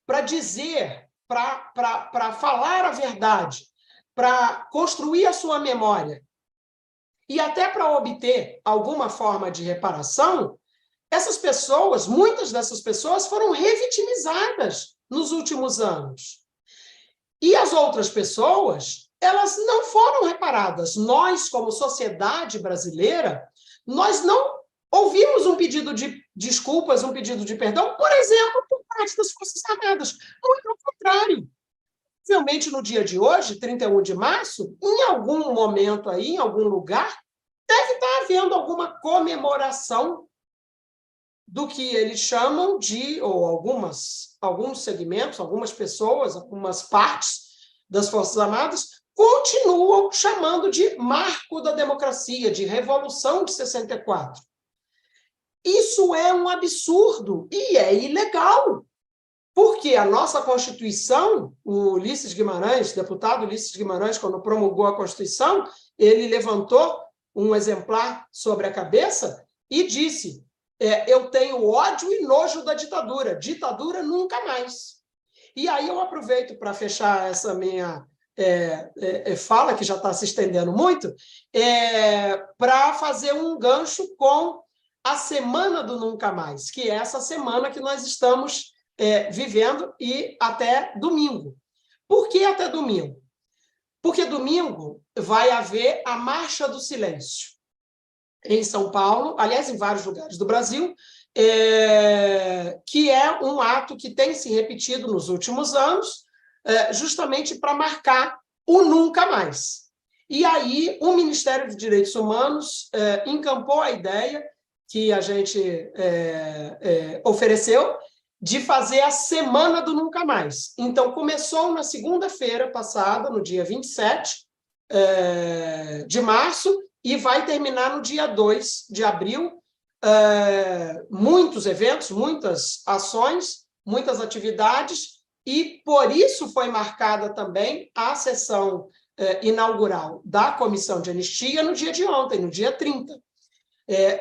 C: para dizer, para falar a verdade, para construir a sua memória e até para obter alguma forma de reparação, essas pessoas, muitas dessas pessoas foram revitimizadas nos últimos anos. E as outras pessoas, elas não foram reparadas. Nós, como sociedade brasileira, nós não ouvimos um pedido de desculpas, um pedido de perdão, por exemplo, por parte das Forças Armadas. Muito ao contrário. Provavelmente, no dia de hoje, 31 de março, em algum momento aí, em algum lugar, deve estar havendo alguma comemoração do que eles chamam de, ou alguns segmentos, algumas pessoas, algumas partes das Forças Armadas, continuam chamando de marco da democracia, de Revolução de 64. Isso é um absurdo e é ilegal, porque a nossa Constituição, o Ulisses Guimarães, deputado Ulisses Guimarães, quando promulgou a Constituição, ele levantou um exemplar sobre a cabeça e disse: eu tenho ódio e nojo da ditadura, ditadura nunca mais. E aí eu aproveito para fechar essa minha fala, que já está se estendendo muito, para fazer um gancho com a Semana do Nunca Mais, que é essa semana que nós estamos vivendo e até domingo. Por que até domingo? Porque domingo vai haver a Marcha do Silêncio em São Paulo, aliás, em vários lugares do Brasil, que é um ato que tem se repetido nos últimos anos, justamente para marcar o nunca mais. E aí o Ministério dos Direitos Humanos encampou a ideia que a gente ofereceu de fazer a Semana do Nunca Mais. Então, começou na segunda-feira passada, no dia 27 de março, e vai terminar no dia 2 de abril. Muitos eventos, muitas ações, muitas atividades, e por isso foi marcada também a sessão inaugural da Comissão de Anistia no dia de ontem, no dia 30,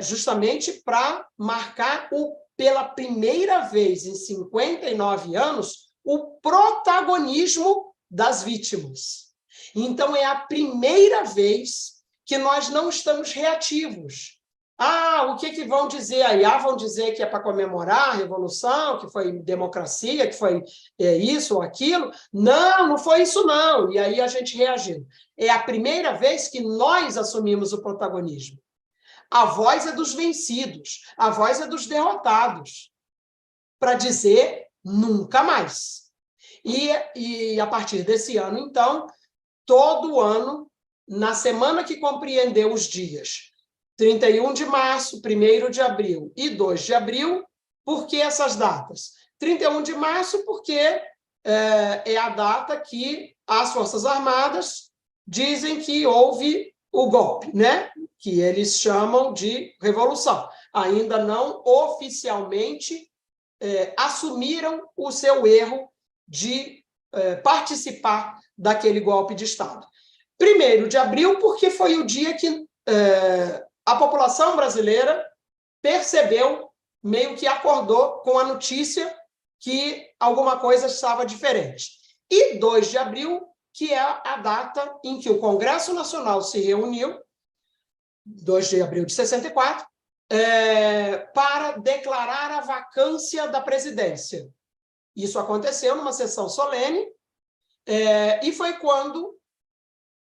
C: justamente para marcar pela primeira vez em 59 anos o protagonismo das vítimas. Então, é a primeira vez que nós não estamos reativos. O que vão dizer aí? Vão dizer que é para comemorar a Revolução, que foi democracia, que foi isso ou aquilo. Não foi isso, não. E aí a gente reagiu. É a primeira vez que nós assumimos o protagonismo. A voz é dos vencidos, a voz é dos derrotados, para dizer nunca mais. E a partir desse ano, então, todo ano, na semana que compreendeu os dias 31 de março, 1º de abril e 2 de abril, por que essas datas? 31 de março, porque é a data que as Forças Armadas dizem que houve o golpe, né? que eles chamam de revolução. Ainda não oficialmente assumiram o seu erro de participar daquele golpe de Estado. 1º de abril, porque foi o dia que a população brasileira percebeu, meio que acordou com a notícia que alguma coisa estava diferente. E 2 de abril, que é a data em que o Congresso Nacional se reuniu, 2 de abril de 64, para declarar a vacância da presidência. Isso aconteceu numa sessão solene, e foi quando,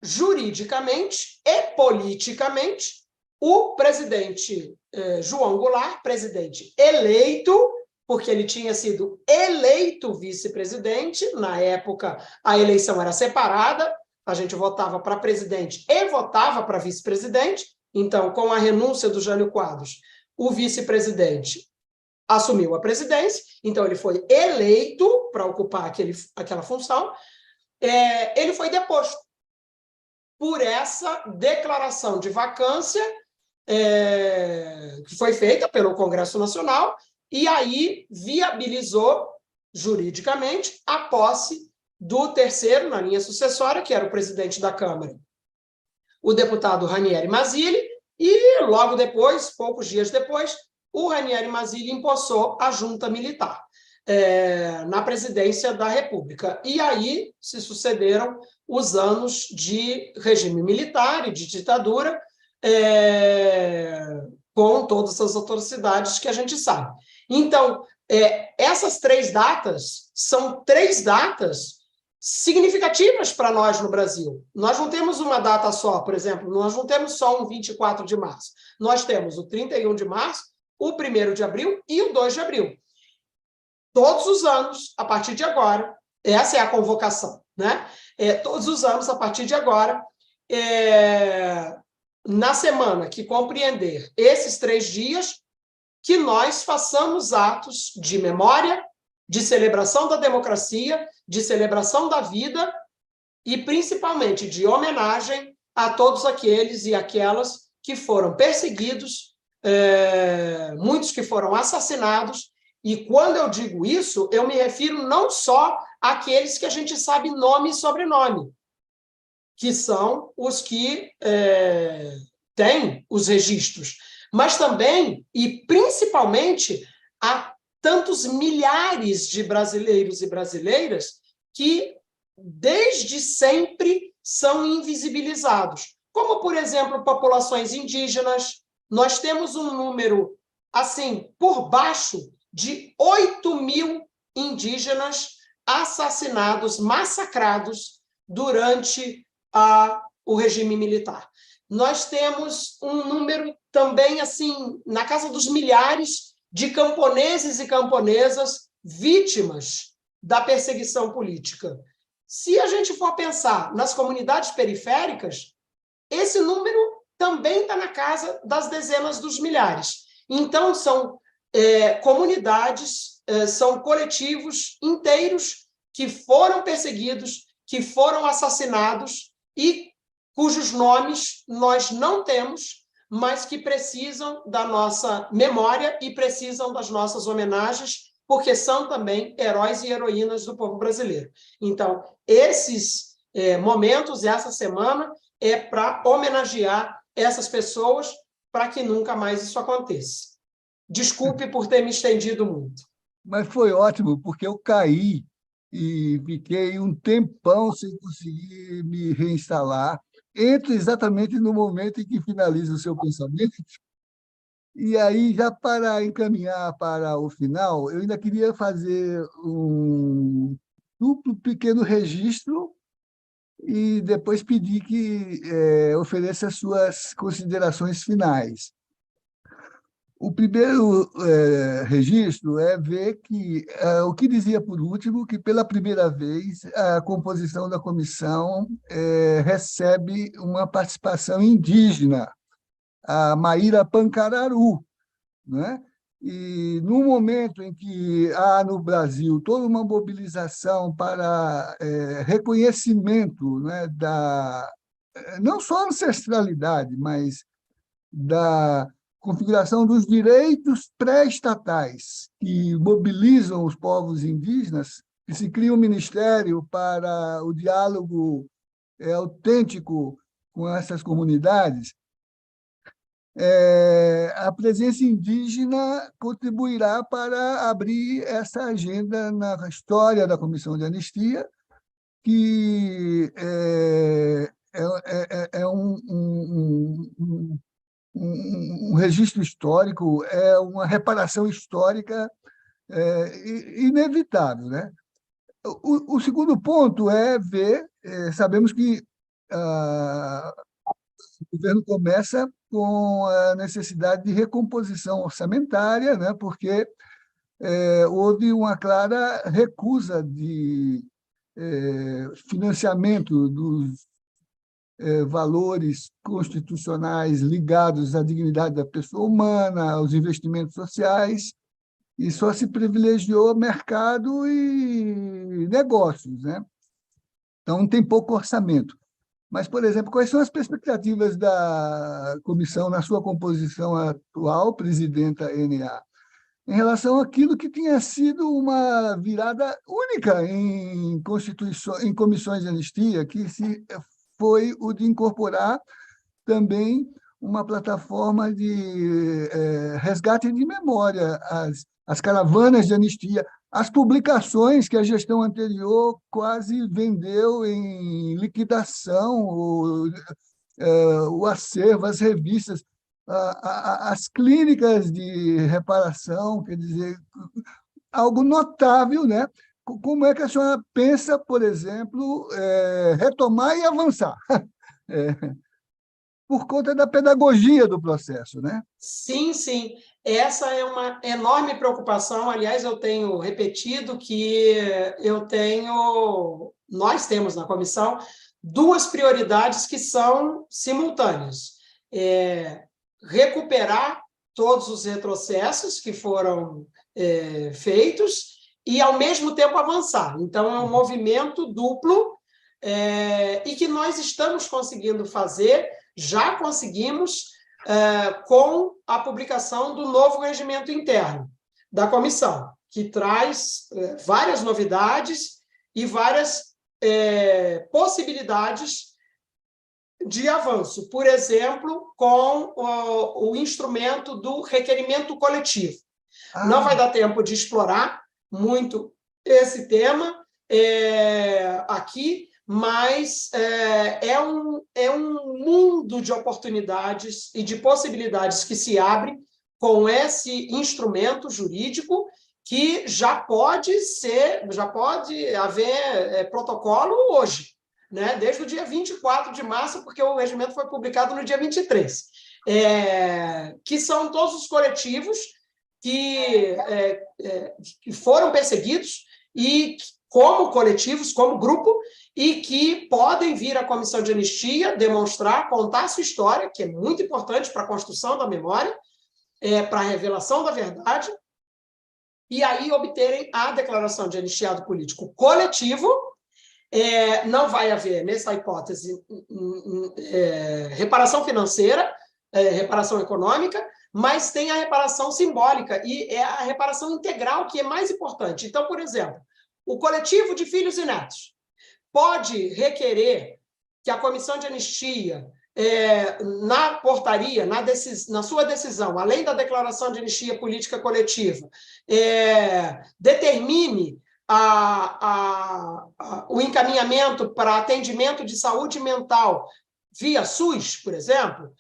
C: juridicamente e politicamente, o presidente João Goulart, presidente eleito, porque ele tinha sido eleito vice-presidente, na época a eleição era separada, a gente votava para presidente e votava para vice-presidente, então, com a renúncia do Jânio Quadros, o vice-presidente assumiu a presidência, então ele foi eleito para ocupar aquela função, ele foi deposto por essa declaração de vacância que foi feita pelo Congresso Nacional, e aí viabilizou juridicamente a posse do terceiro na linha sucessória, que era o presidente da Câmara, o deputado Ranieri Mazzilli, e logo depois, poucos dias depois, o Ranieri Mazzilli empossou a junta militar na presidência da República. E aí se sucederam os anos de regime militar e de ditadura, com todas as atrocidades que a gente sabe. Então, essas 3 datas são 3 datas significativas para nós no Brasil. Nós não temos uma data só, por exemplo, nós não temos só um 24 de março. Nós temos o 31 de março, o 1º de abril e o 2 de abril. Todos os anos, a partir de agora, essa é a convocação, né? Todos os anos, a partir de agora, na semana que compreender esses 3 dias, que nós façamos atos de memória, de celebração da democracia, de celebração da vida e, principalmente, de homenagem a todos aqueles e aquelas que foram perseguidos, muitos que foram assassinados. E quando eu digo isso, eu me refiro não só àqueles que a gente sabe nome e sobrenome, que são os que têm os registros, mas também, e principalmente, a tantos milhares de brasileiros e brasileiras que, desde sempre, são invisibilizados. Como, por exemplo, populações indígenas. Nós temos um número, assim, por baixo, de 8.000 indígenas assassinados, massacrados durante o regime militar. Nós temos um número também, assim, na casa dos milhares de camponeses e camponesas vítimas da perseguição política. Se a gente for pensar nas comunidades periféricas, esse número também está na casa das dezenas dos milhares. Então, são comunidades, são coletivos inteiros que foram perseguidos, que foram assassinados e cujos nomes nós não temos, mas que precisam da nossa memória e precisam das nossas homenagens, porque são também heróis e heroínas do povo brasileiro. Então, esses momentos, essa semana, é para homenagear essas pessoas para que nunca mais isso aconteça. Desculpe por ter me estendido muito.
B: Mas foi ótimo, porque eu caí e fiquei um tempão sem conseguir me reinstalar. Entro exatamente no momento em que finaliza o seu pensamento. E aí, já para encaminhar para o final, eu ainda queria fazer um duplo pequeno registro e depois pedir que ofereça as suas considerações finais. O primeiro registro é ver que o que dizia por último, que pela primeira vez a composição da comissão recebe uma participação indígena, a Maíra Pancararu, né? E no momento em que há no Brasil toda uma mobilização para reconhecimento, né, da não só ancestralidade, mas da configuração dos direitos pré-estatais que mobilizam os povos indígenas, que se cria um ministério para o diálogo autêntico com essas comunidades, a presença indígena contribuirá para abrir essa agenda na história da Comissão de Anistia, que é um registro histórico, é uma reparação histórica inevitável, né? O segundo ponto é ver, sabemos que o governo começa com a necessidade de recomposição orçamentária, né? Porque houve uma clara recusa de financiamento dos valores constitucionais ligados à dignidade da pessoa humana, aos investimentos sociais, e só se privilegiou mercado e negócios, né? Então, tem pouco orçamento. Mas, por exemplo, quais são as perspectivas da comissão na sua composição atual, presidenta NA, em relação àquilo que tinha sido uma virada única em comissões de anistia, que foi o de incorporar também uma plataforma de resgate de memória, as caravanas de anistia, as publicações que a gestão anterior quase vendeu em liquidação, o acervo, as revistas, as clínicas de reparação, quer dizer, algo notável, né? Como é que a senhora pensa, por exemplo, retomar e avançar? Por conta da pedagogia do processo, né?
C: Sim, sim. Essa é uma enorme preocupação. Aliás, eu tenho repetido que nós temos na comissão duas prioridades que são simultâneas. Recuperar todos os retrocessos que foram feitos e, ao mesmo tempo, avançar. Então, é um movimento duplo e que nós estamos conseguindo fazer, já conseguimos, com a publicação do novo regimento interno da comissão, que traz várias novidades e várias possibilidades de avanço. Por exemplo, com o instrumento do requerimento coletivo. Não vai dar tempo de explorar muito esse tema aqui, mas é um mundo de oportunidades e de possibilidades que se abre com esse instrumento jurídico que já pode haver protocolo hoje, né? Desde o dia 24 de março, porque o regimento foi publicado no dia 23, que são todos os coletivos que foram perseguidos e como coletivos, como grupo, e que podem vir à comissão de anistia demonstrar, contar a sua história, que é muito importante para a construção da memória, para a revelação da verdade, e aí obterem a declaração de anistiado político coletivo. Não vai haver, nessa hipótese, reparação financeira, reparação econômica, mas tem a reparação simbólica, e é a reparação integral que é mais importante. Então, por exemplo, o coletivo de filhos e netos pode requerer que a comissão de anistia, na portaria, na sua decisão, além da declaração de anistia política coletiva, determine o encaminhamento para atendimento de saúde mental via SUS, por exemplo.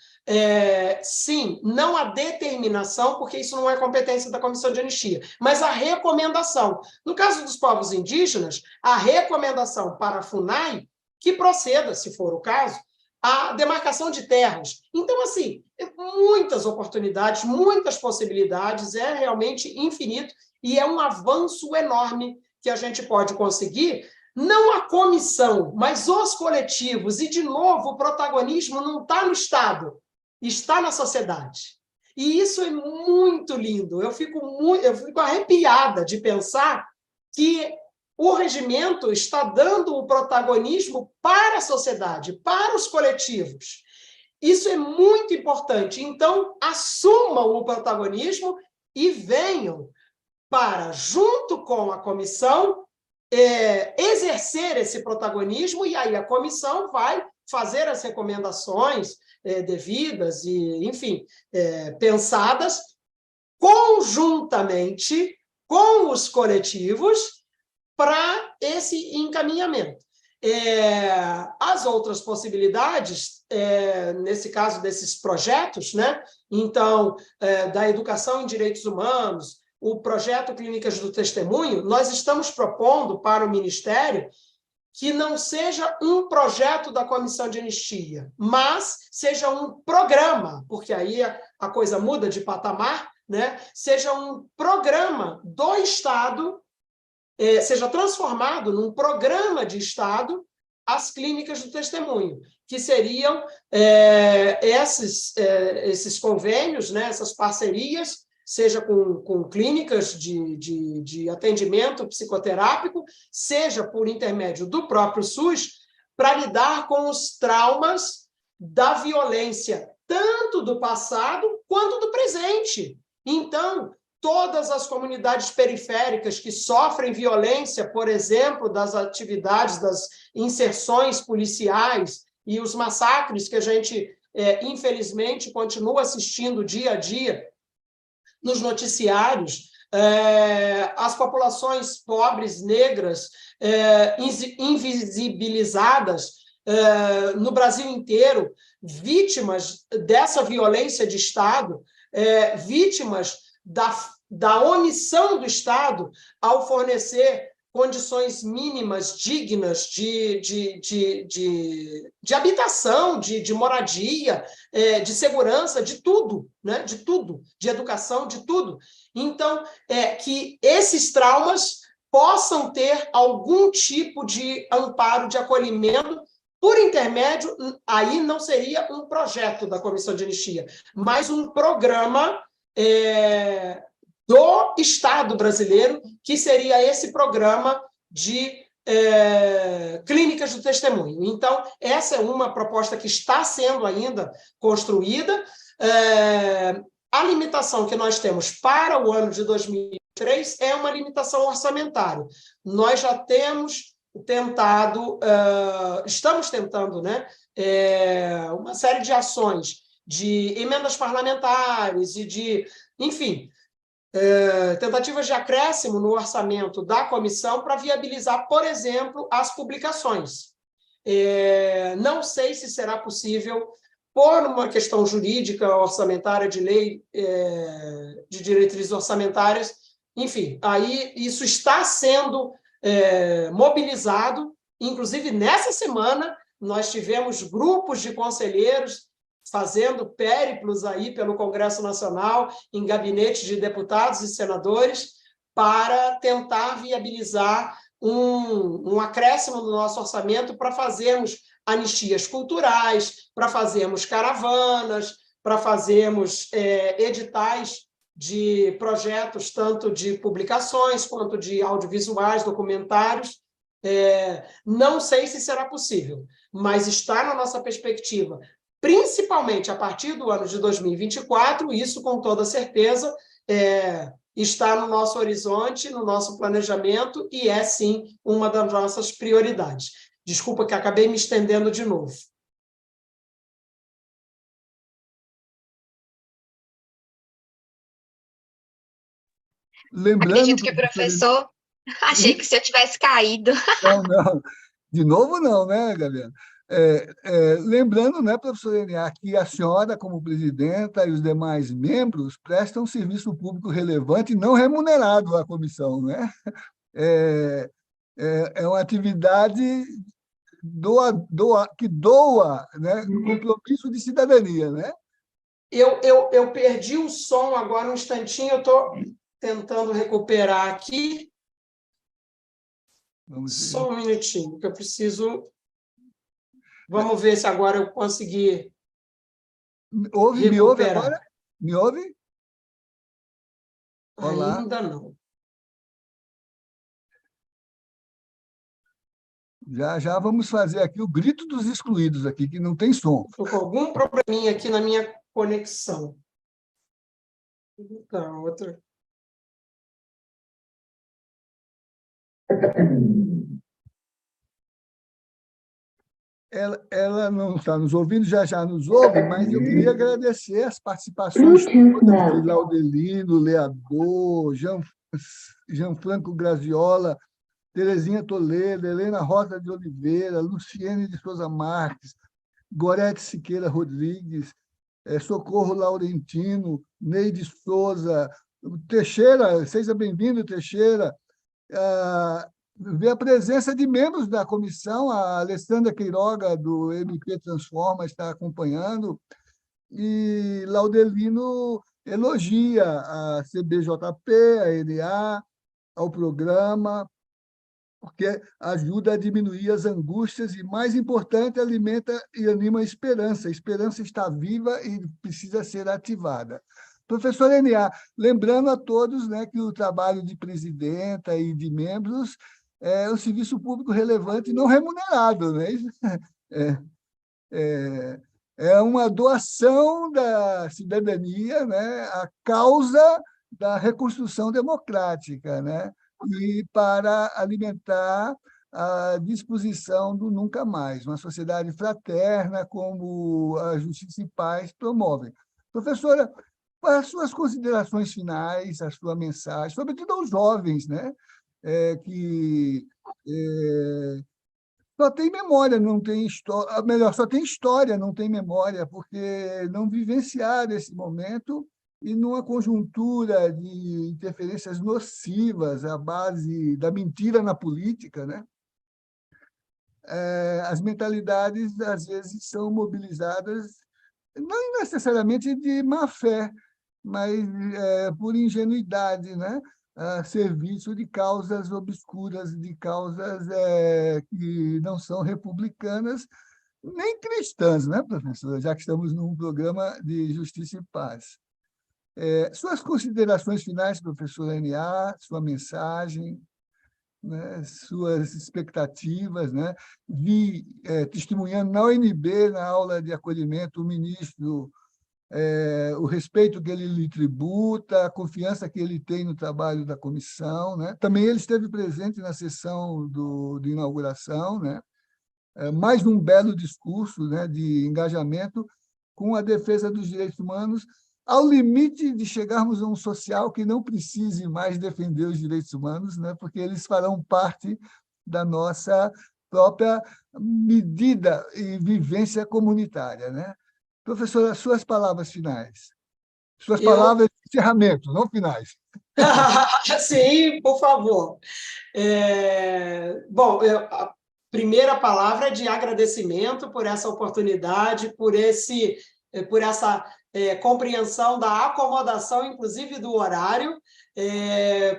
C: Sim, não a determinação, porque isso não é competência da comissão de anistia, mas a recomendação. No caso dos povos indígenas, a recomendação para a FUNAI que proceda, se for o caso, a demarcação de terras. Então, assim, muitas oportunidades, muitas possibilidades, é realmente infinito, e é um avanço enorme que a gente pode conseguir, não a comissão, mas os coletivos, e, de novo, o protagonismo não está no Estado, está na sociedade. E isso é muito lindo. Eu fico arrepiada de pensar que o regimento está dando o protagonismo para a sociedade, para os coletivos. Isso é muito importante. Então, assumam o protagonismo e venham para, junto com a comissão, exercer esse protagonismo, e aí a comissão vai fazer as recomendações devidas e, enfim, pensadas conjuntamente com os coletivos para esse encaminhamento. As outras possibilidades, nesse caso desses projetos, né? Então, da educação em direitos humanos, o projeto Clínicas do Testemunho, nós estamos propondo para o Ministério que não seja um projeto da Comissão de Anistia, mas seja um programa, porque aí a coisa muda de patamar, né? Seja um programa do Estado, seja transformado num programa de Estado as clínicas do testemunho, que seriam esses convênios, né? Essas parcerias, seja com clínicas de atendimento psicoterápico, seja por intermédio do próprio SUS, para lidar com os traumas da violência, tanto do passado quanto do presente. Então, todas as comunidades periféricas que sofrem violência, por exemplo, das atividades, das inserções policiais e os massacres que a gente, infelizmente, continua assistindo dia a dia nos noticiários, as populações pobres, negras, invisibilizadas no Brasil inteiro, vítimas dessa violência de Estado, vítimas da omissão do Estado ao fornecer condições mínimas dignas de habitação, de moradia, de segurança, de tudo, né? De tudo, de educação, de tudo. Então, que esses traumas possam ter algum tipo de amparo, de acolhimento, por intermédio, aí não seria um projeto da Comissão de Anistia, mas um programa do Estado brasileiro, que seria esse programa de clínicas do testemunho. Então, essa é uma proposta que está sendo ainda construída. A limitação que nós temos para o ano de 2023 é uma limitação orçamentária. Nós já temos tentado, estamos tentando, né, uma série de ações de emendas parlamentares e de, enfim, tentativas de acréscimo no orçamento da comissão para viabilizar, por exemplo, as publicações. Não sei se será possível, por uma questão jurídica, orçamentária, de lei, de diretrizes orçamentárias, enfim, aí isso está sendo mobilizado. Inclusive, nessa semana, nós tivemos grupos de conselheiros fazendo périplos aí pelo Congresso Nacional, em gabinetes de deputados e senadores, para tentar viabilizar um acréscimo no nosso orçamento para fazermos anistias culturais, para fazermos caravanas, para fazermos editais de projetos, tanto de publicações quanto de audiovisuais, documentários. Não sei se será possível, mas está na nossa perspectiva, principalmente a partir do ano de 2024, isso com toda certeza está no nosso horizonte, no nosso planejamento, e é, sim, uma das nossas prioridades. Desculpa que acabei me estendendo de novo.
B: Lembrando,
A: Acredito que o professor... Achei que o senhor tivesse caído.
B: Não. De novo não, né, Gabriela? Lembrando, né, professor Enear, que a senhora, como presidenta, e os demais membros prestam serviço público relevante e não remunerado à comissão, né? É uma atividade que doa, né, compromisso de cidadania, né?
C: Eu perdi o som agora um instantinho, eu estou tentando recuperar aqui. Só um minutinho, que eu preciso... Vamos ver se agora eu consegui
B: Me ouve
C: recuperar.
B: agora? Me ouve? Olá.
C: Ainda não.
B: Já já vamos fazer aqui o grito dos excluídos aqui, que não tem som.
C: Estou com algum probleminha aqui na minha conexão. Então, outra.
B: Ela não está nos ouvindo, já já nos ouve, mas eu queria agradecer as participações todas de Laudelino, Leador, Gianfranco Graziola, Terezinha Toledo, Helena Rosa de Oliveira, Luciene de Souza Marques, Gorete Siqueira Rodrigues, Socorro Laurentino, Neide Souza, Teixeira, seja bem-vindo, Teixeira. Ver a presença de membros da comissão, a Alessandra Queiroga, do MP Transforma, está acompanhando, e Laudelino elogia a CBJP, a ENA, ao programa, porque ajuda a diminuir as angústias e, mais importante, alimenta e anima a esperança. A esperança está viva e precisa ser ativada. Professor N.A., lembrando a todos, né, que o trabalho de presidenta e de membros é um serviço público relevante e não remunerado. Né? É uma doação da cidadania, né, à causa da reconstrução democrática, né? E para alimentar a disposição do nunca mais, uma sociedade fraterna como a Justiça e Paz promovem. Professora, as suas considerações finais, a sua mensagem, sobretudo aos jovens, né? Que só tem memória, não tem história, melhor, só tem história, não tem memória, porque não vivenciaram esse momento e numa conjuntura de interferências nocivas à base da mentira na política, né? As mentalidades, às vezes, são mobilizadas não necessariamente de má fé, mas por ingenuidade, né? A serviço de causas obscuras, de causas que não são republicanas, nem cristãs, né, professor? Já que estamos num programa de justiça e paz. Suas considerações finais, professor N.A., sua mensagem, né, suas expectativas, né? Vi testemunhando na UNB, na aula de acolhimento, o ministro, o respeito que ele lhe tributa, a confiança que ele tem no trabalho da comissão, né? Também ele esteve presente na sessão de inauguração, né? Mais um belo discurso, né, de engajamento com a defesa dos direitos humanos, ao limite de chegarmos a um social que não precise mais defender os direitos humanos, né, porque eles farão parte da nossa própria medida e vivência comunitária. Né? Professora, suas palavras finais. Suas palavras de encerramento, não finais.
C: Sim, por favor. Bom, a primeira palavra é de agradecimento por essa oportunidade, por essa compreensão da acomodação, inclusive do horário,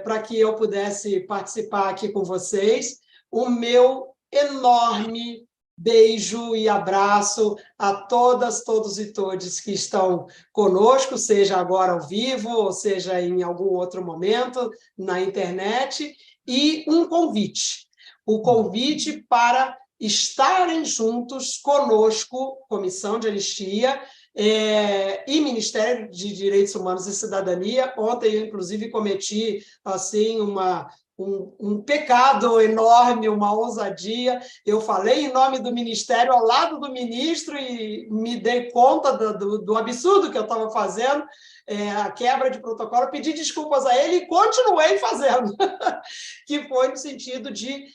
C: para que eu pudesse participar aqui com vocês. O meu enorme beijo e abraço a todas, todos e todes que estão conosco, seja agora ao vivo, ou seja em algum outro momento, na internet, e um convite. O convite para estarem juntos conosco, Comissão de Anistia, e Ministério de Direitos Humanos e Cidadania. Ontem, eu, inclusive, cometi assim, um pecado enorme, uma ousadia. Eu falei em nome do Ministério ao lado do ministro e me dei conta do absurdo que eu estava fazendo, a quebra de protocolo, pedi desculpas a ele e continuei fazendo, que foi no sentido de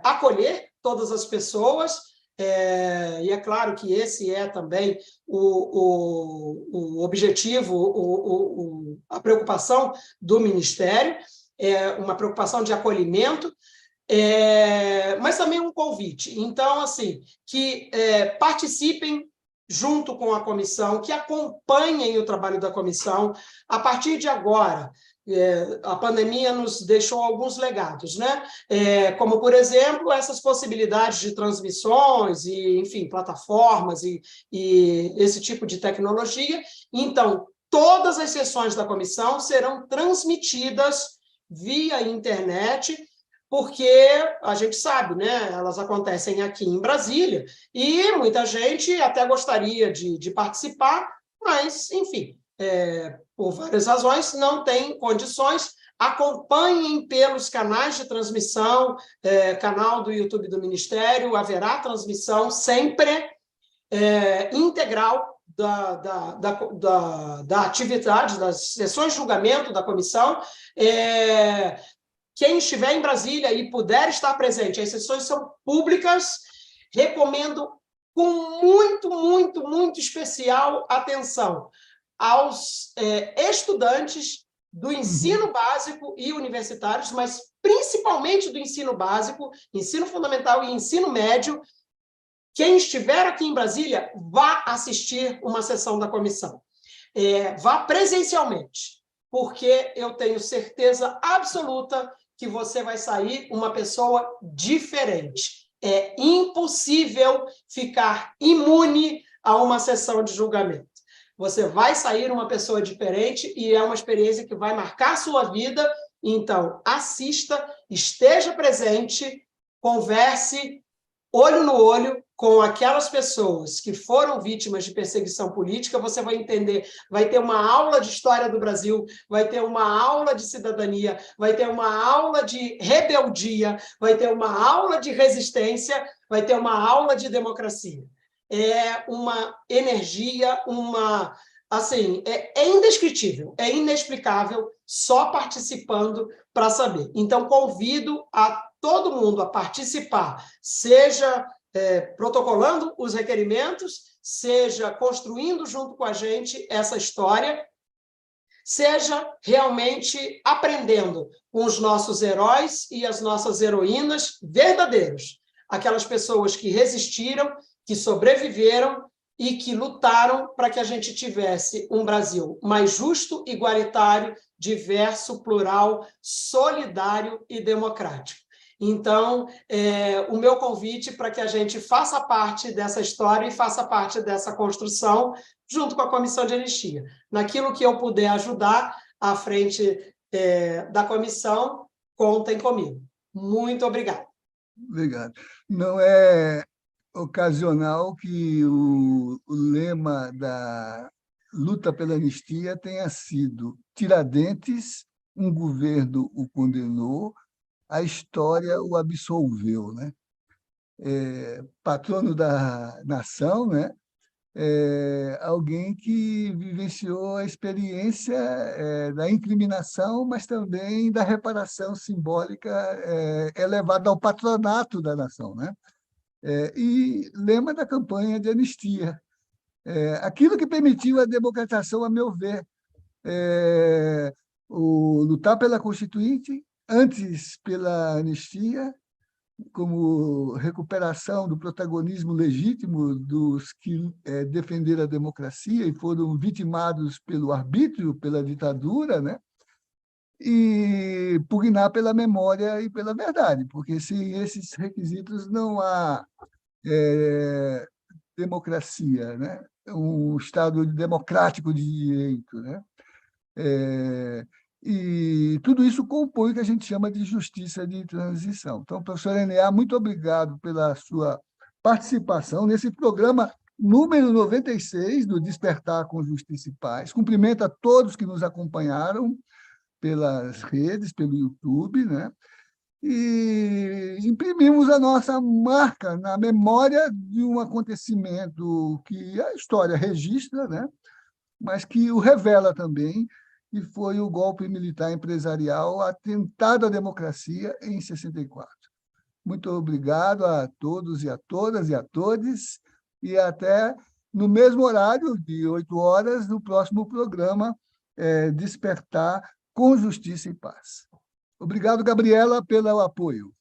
C: acolher todas as pessoas. E é claro que esse é também o objetivo, a preocupação do Ministério, uma preocupação de acolhimento, mas também um convite. Então, assim, que participem junto com a comissão, que acompanhem o trabalho da comissão. A partir de agora, a pandemia nos deixou alguns legados, né? Como, por exemplo, essas possibilidades de transmissões e, enfim, plataformas e esse tipo de tecnologia. Então, todas as sessões da comissão serão transmitidas via internet, porque a gente sabe, né? Elas acontecem aqui em Brasília, e muita gente até gostaria de participar, mas, enfim, por várias razões, não tem condições. Acompanhem pelos canais de transmissão, canal do YouTube do Ministério, haverá transmissão sempre integral da atividade, das sessões de julgamento da comissão. Quem estiver em Brasília e puder estar presente, as sessões são públicas, recomendo com muito especial atenção aos estudantes do ensino básico e universitários, mas principalmente do ensino básico, ensino fundamental e ensino médio. Quem estiver aqui em Brasília, vá assistir uma sessão da comissão. Vá presencialmente, porque eu tenho certeza absoluta que você vai sair uma pessoa diferente. É impossível ficar imune a uma sessão de julgamento. Você vai sair uma pessoa diferente e é uma experiência que vai marcar a sua vida. Então, assista, esteja presente, converse, olho no olho, com aquelas pessoas que foram vítimas de perseguição política. Você vai entender, vai ter uma aula de história do Brasil, vai ter uma aula de cidadania, vai ter uma aula de rebeldia, vai ter uma aula de resistência, vai ter uma aula de democracia. É uma energia, assim, é indescritível, é inexplicável, só participando para saber. Então, convido a todo mundo a participar, seja protocolando os requerimentos, seja construindo junto com a gente essa história, seja realmente aprendendo com os nossos heróis e as nossas heroínas verdadeiros, aquelas pessoas que resistiram, que sobreviveram e que lutaram para que a gente tivesse um Brasil mais justo, igualitário, diverso, plural, solidário e democrático. Então, o meu convite para que a gente faça parte dessa história e faça parte dessa construção, junto com a Comissão de Anistia. Naquilo que eu puder ajudar à frente da comissão, contem comigo. Muito obrigado.
B: Obrigado. Não é ocasional que o lema da luta pela anistia tenha sido Tiradentes, um governo o condenou, a história o absolveu, né? Patrono da nação, né? Alguém que vivenciou a experiência da incriminação, mas também da reparação simbólica elevada ao patronato da nação, né? E lema da campanha de anistia. Aquilo que permitiu a democratização, a meu ver, lutar pela Constituinte, antes pela anistia, como recuperação do protagonismo legítimo dos que defenderam a democracia e foram vitimados pelo arbítrio, pela ditadura, né? E pugnar pela memória e pela verdade, porque sem esses requisitos não há democracia, né? Um Estado democrático de direito, né? E tudo isso compõe o que a gente chama de justiça de transição. Então, professor Enéa, muito obrigado pela sua participação nesse programa número 96 do Despertar com Justiça e Paz. Cumprimento a todos que nos acompanharam pelas redes, pelo YouTube, né? E imprimimos a nossa marca na memória de um acontecimento que a história registra, né? Mas que o revela também, que foi o golpe militar empresarial, atentado à democracia em 64. Muito obrigado a todos e a todas e a todes, e até no mesmo horário, de 8 horas, no próximo programa Despertar com Justiça e Paz. Obrigado, Gabriela, pelo apoio.